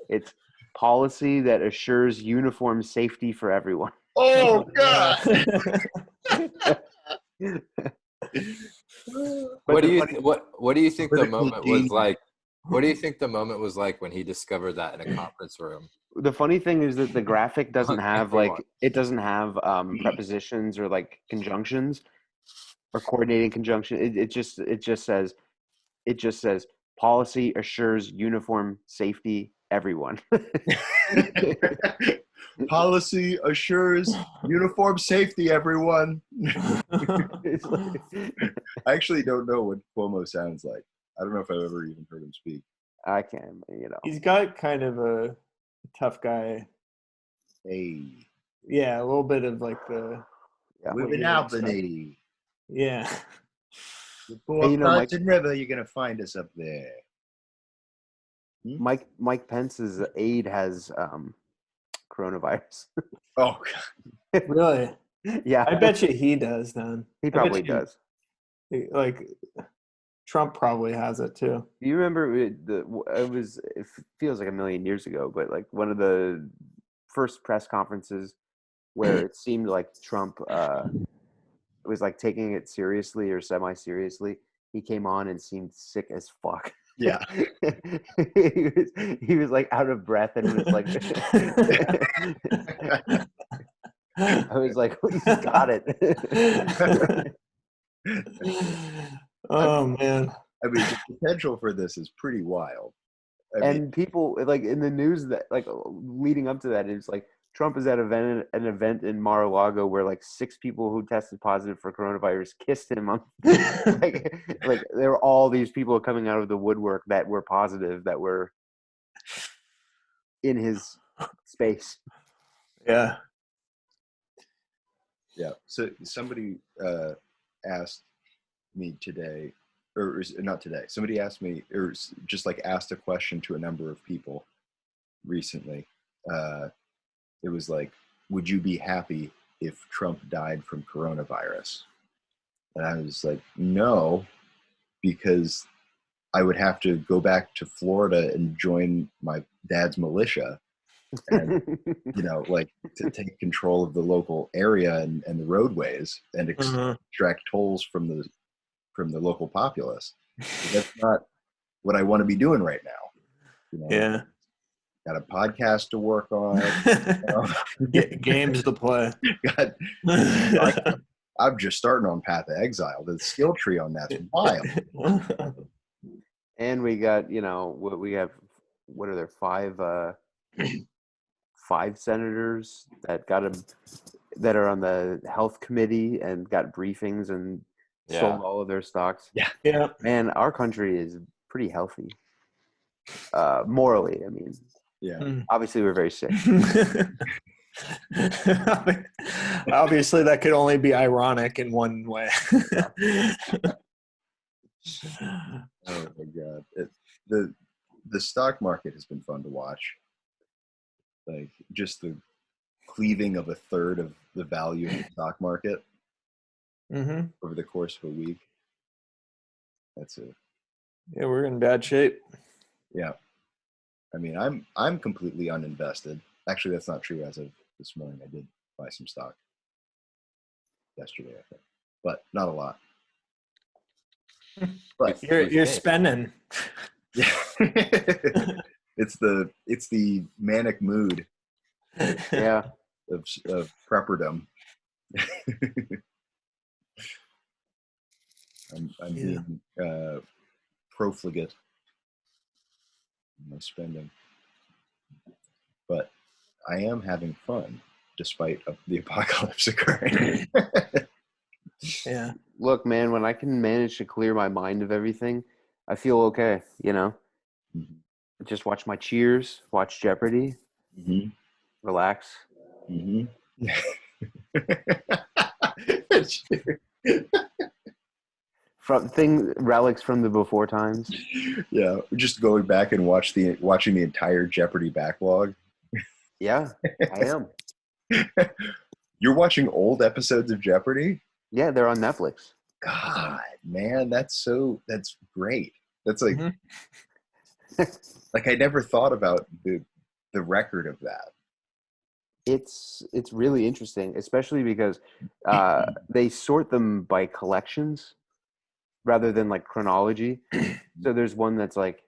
Speaker 2: It's policy that assures uniform safety for everyone.
Speaker 1: Oh God!
Speaker 4: What do you think the
Speaker 1: Political
Speaker 4: moment was
Speaker 1: genius.
Speaker 4: like? What do you think the moment was like when he discovered that in a conference room?
Speaker 2: The funny thing is that the graphic doesn't have
Speaker 4: Everyone.
Speaker 2: prepositions or like conjunctions or coordinating conjunction. It just says policy assures uniform safety everyone.
Speaker 1: Policy assures uniform safety, everyone.
Speaker 2: It's like-
Speaker 1: I actually don't know what Cuomo sounds like. I don't know if I've ever even heard him speak.
Speaker 2: I can't, you know.
Speaker 3: He's got kind of a tough guy.
Speaker 1: Hey,
Speaker 3: Yeah, a little bit of like the
Speaker 2: Yeah.
Speaker 1: live
Speaker 3: what
Speaker 1: in
Speaker 3: you would expect.
Speaker 1: Albany.
Speaker 3: Yeah.
Speaker 1: The poor
Speaker 2: Hey, you know,
Speaker 1: Hudson River, you're gonna find us up there.
Speaker 2: Mike Pence's aide has coronavirus.
Speaker 1: Oh God.
Speaker 3: Really?
Speaker 2: Yeah,
Speaker 3: I bet you he does then.
Speaker 2: he
Speaker 3: I bet
Speaker 2: probably
Speaker 3: you,
Speaker 2: does.
Speaker 3: Like Trump probably has it too.
Speaker 2: Do you remember it feels like a million years ago, but like one of the first press conferences where it seemed like Trump was like taking it seriously or semi-seriously. He came on and seemed sick as fuck.
Speaker 1: Yeah.
Speaker 2: he was like out of breath and was like I was like, he's got it.
Speaker 3: Oh man.
Speaker 1: I mean, the potential for this is pretty wild. I mean,
Speaker 2: And people like in the news that like leading up to that, it's like Trump is at an event in Mar-a-Lago where like 6 people who tested positive for coronavirus kissed him on like there were all these people coming out of the woodwork that were positive, that were in his space.
Speaker 3: Yeah.
Speaker 1: yeah. So somebody asked me today, or not today. Somebody asked me, or just like asked a question to a number of people recently. It was like, would you be happy if Trump died from coronavirus? And I was like, no, because I would have to go back to Florida and join my dad's militia and, you know, like to take control of the local area and the roadways and extract tolls from the local populace. That's not what I want to be doing right now. You know?
Speaker 3: Yeah.
Speaker 1: Got a podcast to work on.
Speaker 3: Games to play.
Speaker 1: God, I'm just starting on Path of Exile. The skill tree on that's wild.
Speaker 2: And we got, you know, we have, what are there, 5 senators that that are on the health committee and got briefings and sold all of their stocks.
Speaker 3: Yeah.
Speaker 2: Man, our country is pretty healthy. Morally, I mean.
Speaker 1: Yeah.
Speaker 2: Obviously, we're very sick.
Speaker 3: Obviously, that could only be ironic in one way.
Speaker 1: Oh my God. The stock market has been fun to watch. Like just the cleaving of a third of the value of the stock market.
Speaker 3: Mm-hmm.
Speaker 1: over the course of a week. That's it.
Speaker 3: Yeah, we're in bad shape.
Speaker 1: Yeah. I mean, I'm completely uninvested. Actually, that's not true. As of this morning, I did buy some stock yesterday, I think, but not a lot. But
Speaker 3: You're spending.
Speaker 1: yeah, it's the manic mood
Speaker 2: Yeah.
Speaker 1: of prepperdom. I'm being profligate in my spending, but I am having fun despite the apocalypse occurring.
Speaker 3: Yeah.
Speaker 2: Look, man, when I can manage to clear my mind of everything, I feel okay, you know?
Speaker 1: Mhm.
Speaker 2: Just watch my Cheers, watch Jeopardy,
Speaker 1: Mhm.
Speaker 2: relax.
Speaker 1: Mhm.
Speaker 2: From relics from the before times.
Speaker 1: Yeah, just going back and watching the entire Jeopardy backlog.
Speaker 2: Yeah, I am.
Speaker 1: You're watching old episodes of Jeopardy?
Speaker 2: Yeah, they're on Netflix.
Speaker 1: God, man, that's great. That's like
Speaker 3: Mm-hmm.
Speaker 1: like I never thought about the record of that.
Speaker 2: It's really interesting, especially because they sort them by collections rather than like chronology. So there's one that's like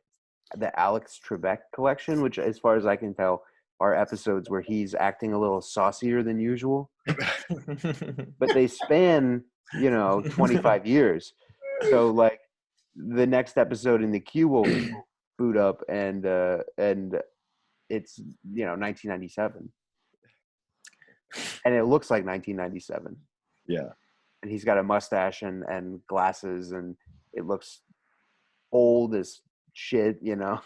Speaker 2: the Alex Trebek collection, which, as far as I can tell, are episodes where he's acting a little saucier than usual. But they span, 25 years. So like the next episode in the queue will boot up, and it's 1997, and it looks like 1997.
Speaker 1: Yeah.
Speaker 2: And he's got a mustache and glasses, and it looks old as shit.
Speaker 1: Yeah.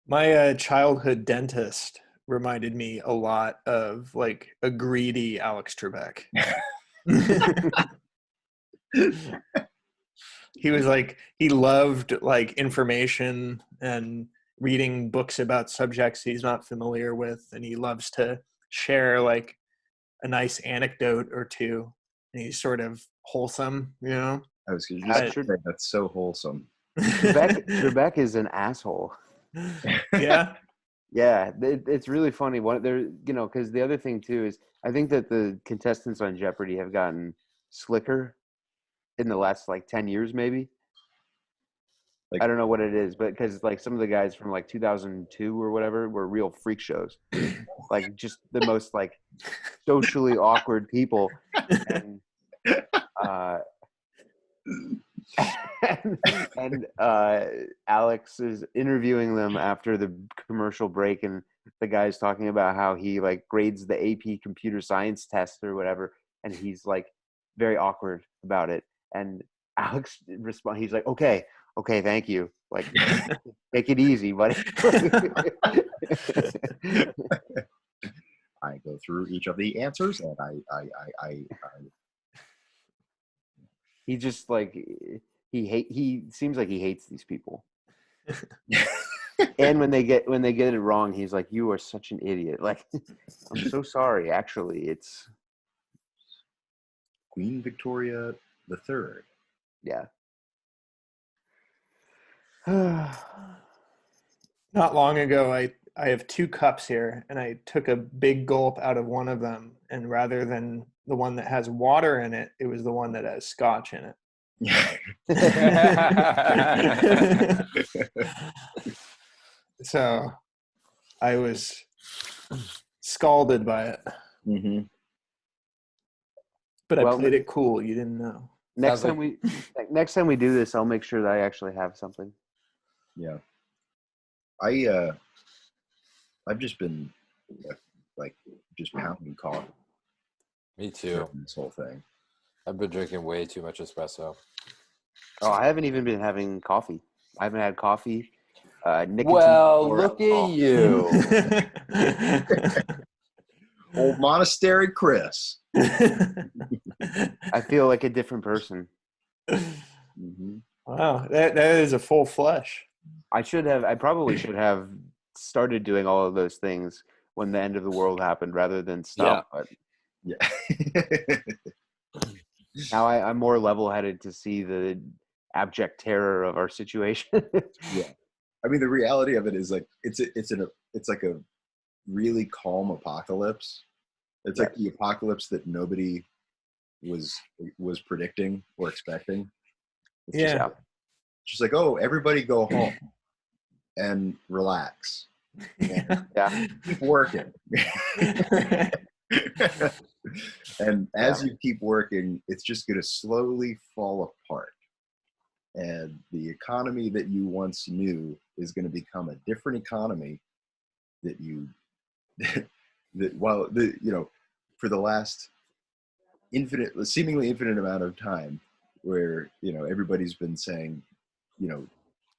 Speaker 3: My childhood dentist reminded me a lot of like a greedy Alex Trebek. He was like, he loved like information and reading books about subjects he's not familiar with, and he loves to share like a nice anecdote or two, and he's sort of wholesome,
Speaker 1: I was just
Speaker 3: But-
Speaker 1: saying, that's so wholesome.
Speaker 2: Trebek is an asshole.
Speaker 3: Yeah.
Speaker 2: Yeah, it's really funny. Because the other thing too is I think that the contestants on Jeopardy have gotten slicker in the last like 10 years, maybe.
Speaker 1: Like-
Speaker 2: I don't know what it is, but because like some of the guys from like 2002 or whatever were real freak shows, like just the most like socially awkward people, and and Alex is interviewing them after the commercial break, and the guy's talking about how he like grades the AP computer science test or whatever, and he's like very awkward about it, and Alex responds, he's like, okay, thank you, like make it easy, buddy.
Speaker 1: I go through each of the answers, and I
Speaker 2: He just like he seems like he hates these people. And when they get it wrong, he's like, you are such an idiot. Like, I'm so sorry. Actually, it's
Speaker 1: Queen Victoria the Third.
Speaker 2: yeah.
Speaker 3: Not long ago, I have two cups here, and I took a big gulp out of one of them, and rather than the one that has water in it, it was the one that has scotch in it. So I was scalded by it,
Speaker 1: Mm-hmm.
Speaker 3: but
Speaker 2: Well,
Speaker 3: I played it cool. You didn't know.
Speaker 2: next
Speaker 4: Sounds
Speaker 2: time we do this, I'll make sure that I actually have something.
Speaker 1: Yeah. I've just been like just pounding coffee
Speaker 4: Me too.
Speaker 1: during this whole thing.
Speaker 4: I've been drinking way too much espresso.
Speaker 2: Oh, I haven't even been having coffee. I haven't had coffee. Nicotine
Speaker 4: Well,
Speaker 2: or
Speaker 4: look
Speaker 2: alcohol.
Speaker 4: at you.
Speaker 1: Old Monastery Chris.
Speaker 2: I feel like a different person.
Speaker 1: Mm-hmm.
Speaker 3: Wow, that is a full flesh.
Speaker 2: I probably should have started doing all of those things when the end of the world happened rather than stop. But
Speaker 1: Yeah.
Speaker 2: Now I'm more level-headed to see the abject terror of our situation.
Speaker 1: Yeah. I mean, the reality of it is like it's like a really calm apocalypse. It's like the apocalypse that nobody was predicting or expecting. It's
Speaker 3: Yeah.
Speaker 1: just like, oh, everybody go home and relax and keep working. And as you keep working, it's just going to slowly fall apart. And the economy that you once knew is going to become a different economy that you that while the for the last seemingly infinite amount of time, where everybody's been saying,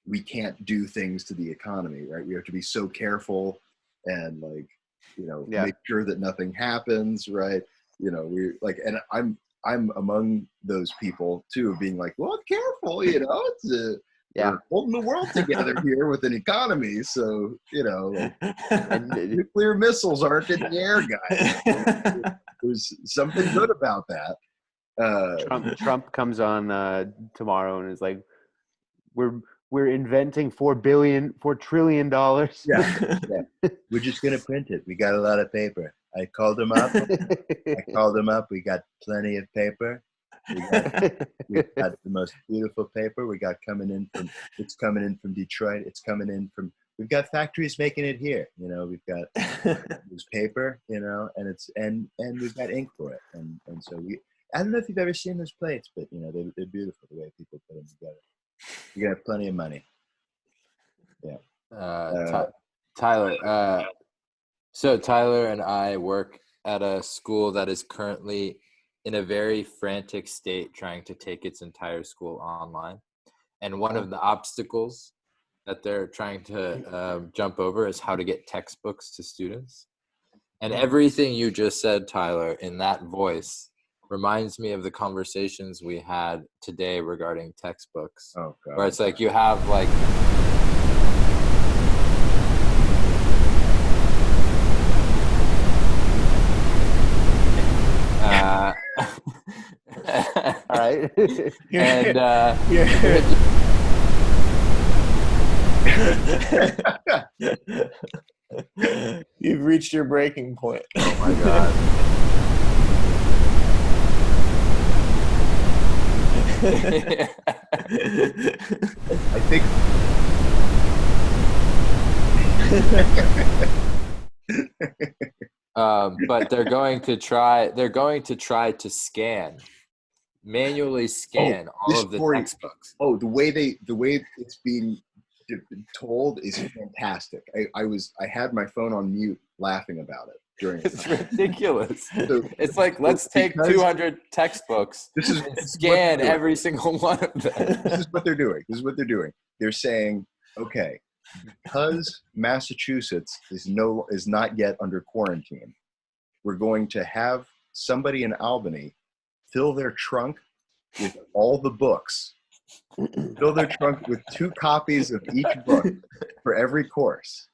Speaker 1: we can't do things to the economy, right? We have to be so careful and make sure that nothing happens, right? We're like, and I'm among those people too, of being like, well, careful, it's we're holding the world together here with an economy, so and nuclear missiles aren't in the air, guys. There's something good about that.
Speaker 2: Trump comes on tomorrow and is like, we're inventing $4 trillion.
Speaker 1: Yeah. We're just gonna print it. We got a lot of paper. I called them up. We got plenty of paper. We got the most beautiful paper. We got it's coming in from Detroit. It's coming in from. We've got factories making it here. We've got this paper. And it's and we've got ink for it. And so I don't know if you've ever seen those plates, but they're beautiful the way people put them together. You got plenty of money. Yeah.
Speaker 4: Tyler. So Tyler and I work at a school that is currently in a very frantic state trying to take its entire school online. And one of the obstacles that they're trying to jump over is how to get textbooks to students. And everything you just said, Tyler, in that voice reminds me of the conversations we had today regarding textbooks.
Speaker 1: Oh, God.
Speaker 4: Where it's like you have like...
Speaker 2: All right.
Speaker 3: And you've reached your breaking point.
Speaker 1: Oh my God. I think
Speaker 4: but they're going to try to manually scan all of the textbooks.
Speaker 1: Oh, the way it's being told is fantastic. I had my phone on mute laughing about it during
Speaker 4: it's ridiculous. So, it's like, let's take 200 textbooks and scan every single one of them.
Speaker 1: This is what they're doing. They're saying, okay, because Massachusetts is not yet under quarantine, we're going to have somebody in Albany fill their trunk with all the books. Fill their trunk with 2 copies of each book for every course,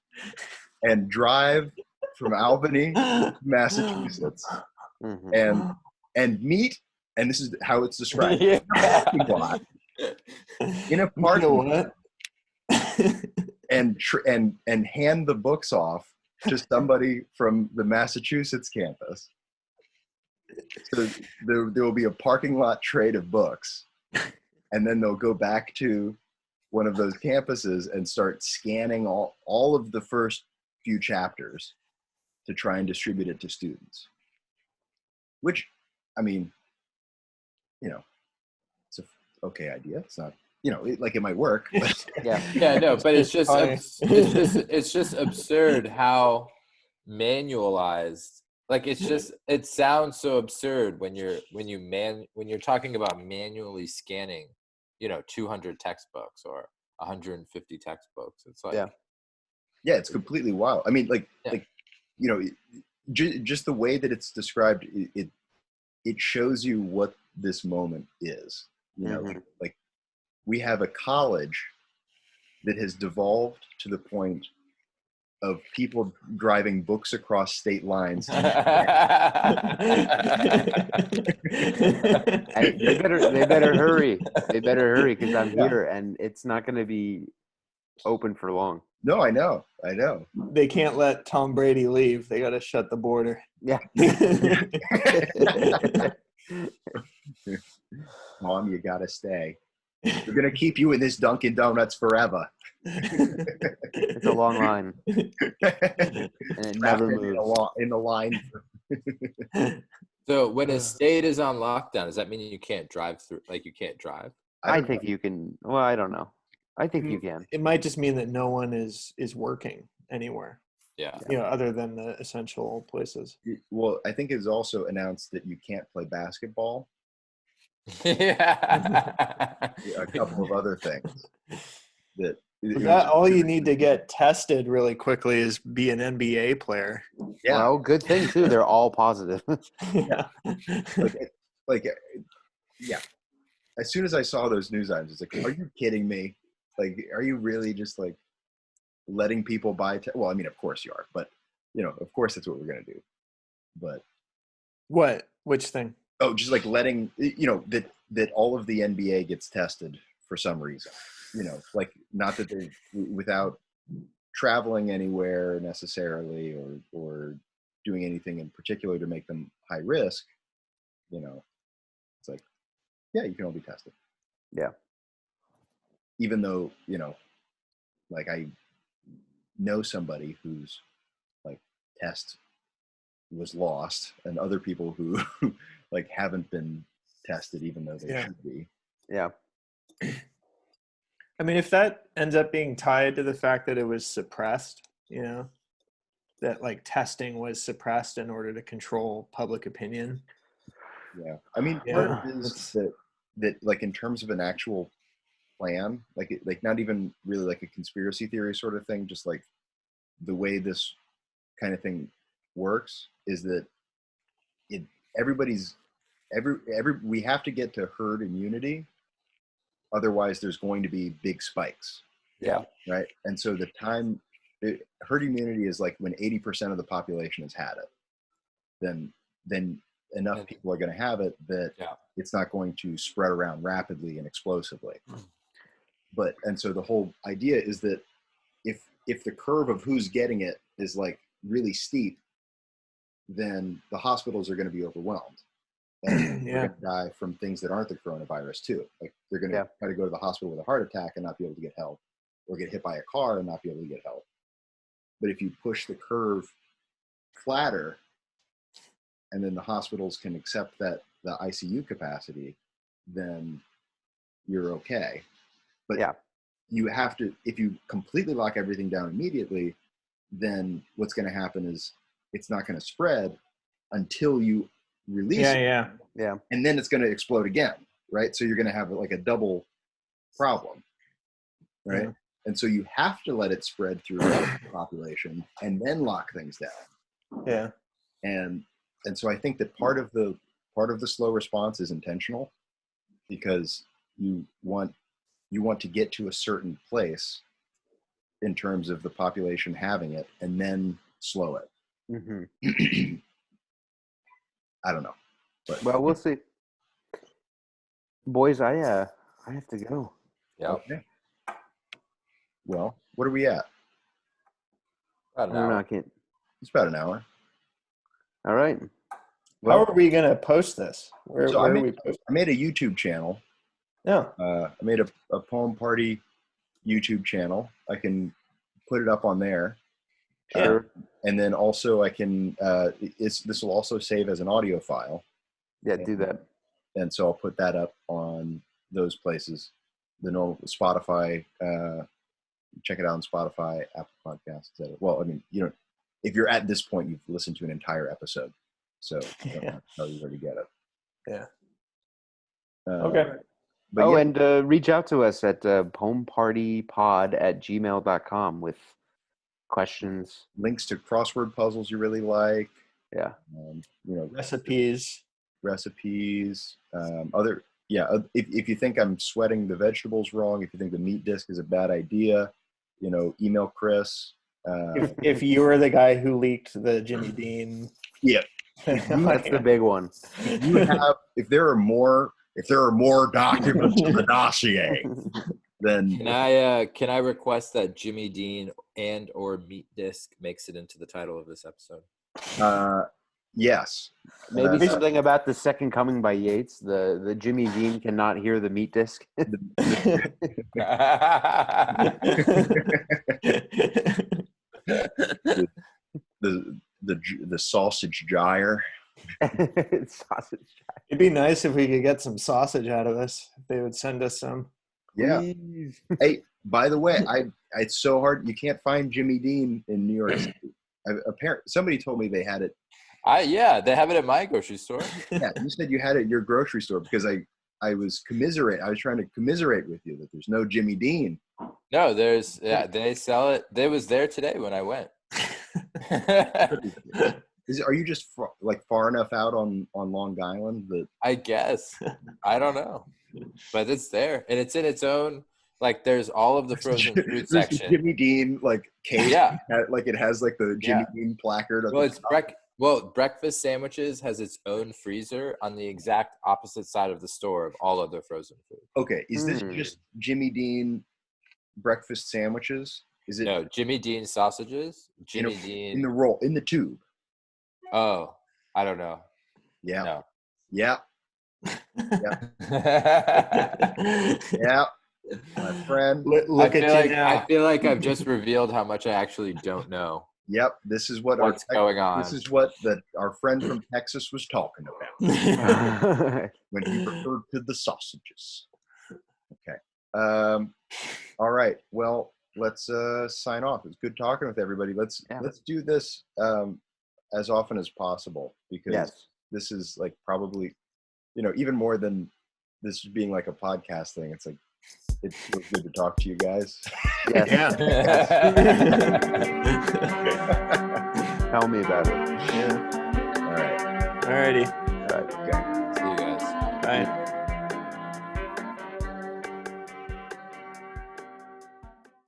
Speaker 1: and drive from Albany to Massachusetts, and meet. And this is how it's described: in a parking lot, and hand the books off to somebody from the Massachusetts campus. So there will be a parking lot trade of books, and then they'll go back to one of those campuses and start scanning all of the first few chapters to try and distribute it to students. Which, I mean, it's a okay idea. It's not, it might work. But
Speaker 4: but it's just absurd how manualized. Like it sounds so absurd when you're talking about manually scanning, 200 textbooks or 150 textbooks. It's like
Speaker 1: it's completely wild. I mean, just the way that it's described, it shows you what this moment is. Like we have a college that has devolved to the point people driving books across state lines.
Speaker 2: They better hurry. They better hurry because I'm here and it's not going to be open for long.
Speaker 1: No, I know.
Speaker 3: They can't let Tom Brady leave. They got to shut the border.
Speaker 2: Yeah.
Speaker 1: Mom, you gotta stay. We're gonna keep you in this Dunkin' Donuts forever.
Speaker 2: It's a long line. And it never moves.
Speaker 1: In the line.
Speaker 4: So when a state is on lockdown, does that mean you can't drive through? Like you can't drive?
Speaker 2: I think you can. Well, I don't know. I think you can.
Speaker 3: It might just mean that no one is working anywhere.
Speaker 4: Yeah.
Speaker 3: Other than the essential places.
Speaker 1: Well, I think it's also announced that you can't play basketball.
Speaker 4: Yeah.
Speaker 1: A couple of other things.
Speaker 3: That all you need to get tested really quickly is be an NBA player.
Speaker 1: Yeah.
Speaker 2: Well, good thing too. They're all positive.
Speaker 3: Yeah.
Speaker 1: Yeah. As soon as I saw those news items, it's like, are you kidding me? Like, are you really just like letting people buy? Well, I mean, of course you are, but of course that's what we're gonna do. But
Speaker 3: what? Which thing?
Speaker 1: Oh, just like letting that all of the NBA gets tested for some reason. Like not that they without traveling anywhere necessarily or doing anything in particular to make them high risk. It's like, yeah, you can all be tested.
Speaker 2: Yeah.
Speaker 1: Even though, like I know somebody whose like test was lost and other people who like haven't been tested even though they should be.
Speaker 2: Yeah.
Speaker 3: I mean, if that ends up being tied to the fact that it was suppressed, that like testing was suppressed in order to control public opinion.
Speaker 1: Yeah. I mean, part of it is that like in terms of an actual plan, like not even really like a conspiracy theory sort of thing, just like the way this kind of thing works is that we have to get to herd immunity, otherwise there's going to be big spikes.
Speaker 2: Yeah.
Speaker 1: Right. And so herd immunity is like when 80% of the population has had it, then enough people are going to have it that it's not going to spread around rapidly and explosively. And so the whole idea is that if the curve of who's getting it is like really steep, then the hospitals are going to be overwhelmed. And they're going to die from things that aren't the coronavirus too. Like they're going to try to go to the hospital with a heart attack and not be able to get help, or get hit by a car and not be able to get help. But if you push the curve flatter, and then the hospitals can accept that the ICU capacity, then you're okay. But you have to, if you completely lock everything down immediately, then what's going to happen is it's not going to spread until you release it.
Speaker 2: Yeah.
Speaker 1: And then it's going to explode again, right? So you're going to have like a double problem, right? Yeah. And so you have to let it spread through the population and then lock things down.
Speaker 3: Yeah.
Speaker 1: And so I think that part of the slow response is intentional, because you want to get to a certain place in terms of the population having it and then slow it.
Speaker 2: Mm-hmm.
Speaker 1: I don't know. But
Speaker 2: well, we'll see. Boys, I have to go.
Speaker 4: Yeah.
Speaker 1: Okay. Well, what are we at?
Speaker 2: I don't know. I can't.
Speaker 1: It's about an hour.
Speaker 2: All right.
Speaker 3: Well, how are we going to post this? Where are we posting?
Speaker 1: I made a YouTube channel.
Speaker 3: Yeah.
Speaker 1: I made a poem party YouTube channel. I can put it up on there.
Speaker 2: Sure.
Speaker 1: And then also I can, this will also save as an audio file.
Speaker 2: Yeah, do that.
Speaker 1: And so I'll put that up on those places. The normal Spotify, check it out on Spotify, Apple Podcasts, etc. Well, I mean, if you're at this point, you've listened to an entire episode. So I don't have to tell you where to get it.
Speaker 3: Yeah.
Speaker 1: Okay.
Speaker 2: But and reach out to us at poempartypod@gmail.com with questions,
Speaker 1: links to crossword puzzles you really like.
Speaker 2: Yeah.
Speaker 3: Recipes.
Speaker 1: If you think I'm sweating the vegetables wrong, if you think the meat disc is a bad idea, email Chris.
Speaker 3: If you were the guy who leaked the Jimmy Dean,
Speaker 1: Yeah.
Speaker 2: That's the big one.
Speaker 1: If there are more documents in the dossier, then
Speaker 4: Can I request that Jimmy Dean and or Meat Disc makes it into the title of this episode?
Speaker 1: yes.
Speaker 2: Maybe something about the Second Coming by Yates. The Jimmy Dean cannot hear the meat disc.
Speaker 1: The sausage gyre.
Speaker 2: Sausage.
Speaker 3: It'd be nice if we could get some sausage out of this. If they would send us some.
Speaker 1: Yeah.
Speaker 2: Please.
Speaker 1: Hey, by the way, it's so hard. You can't find Jimmy Dean in New York City. Apparently, somebody told me they had it.
Speaker 4: They have it at my grocery store.
Speaker 1: Yeah, you said you had it at your grocery store because I was trying to commiserate with you that there's no Jimmy Dean.
Speaker 4: No, they sell it. They was there today when I went.
Speaker 1: Are you just far enough out on Long Island that
Speaker 4: I guess I don't know, but it's there and it's in its own. Like there's all of the frozen food section.
Speaker 1: Jimmy Dean case.
Speaker 4: Yeah,
Speaker 1: like it has the Jimmy Dean placard.
Speaker 4: Breakfast sandwiches has its own freezer on the exact opposite side of the store of all other frozen food.
Speaker 1: Okay, is this just Jimmy Dean breakfast sandwiches? Is it
Speaker 4: no Jimmy Dean sausages? Jimmy Dean
Speaker 1: in the tube.
Speaker 4: Oh, I don't know.
Speaker 1: Yeah.
Speaker 4: No.
Speaker 1: Yeah. Yeah. My friend.
Speaker 3: Look at you now.
Speaker 4: I feel like I've just revealed how much I actually don't know.
Speaker 1: Yep. This is
Speaker 4: what's going on.
Speaker 1: This is what our friend from Texas was talking about when he referred to the sausages. Okay. All right. Well, let's sign off. It was good talking with everybody. Let's do this as often as possible because this is probably, even more than this being a podcast thing. It's it feels good to talk to you guys.
Speaker 2: Yes.
Speaker 3: Yeah.
Speaker 2: Tell me about it.
Speaker 3: Yeah.
Speaker 1: All right.
Speaker 3: Alrighty.
Speaker 1: Okay.
Speaker 4: See you guys.
Speaker 3: Bye.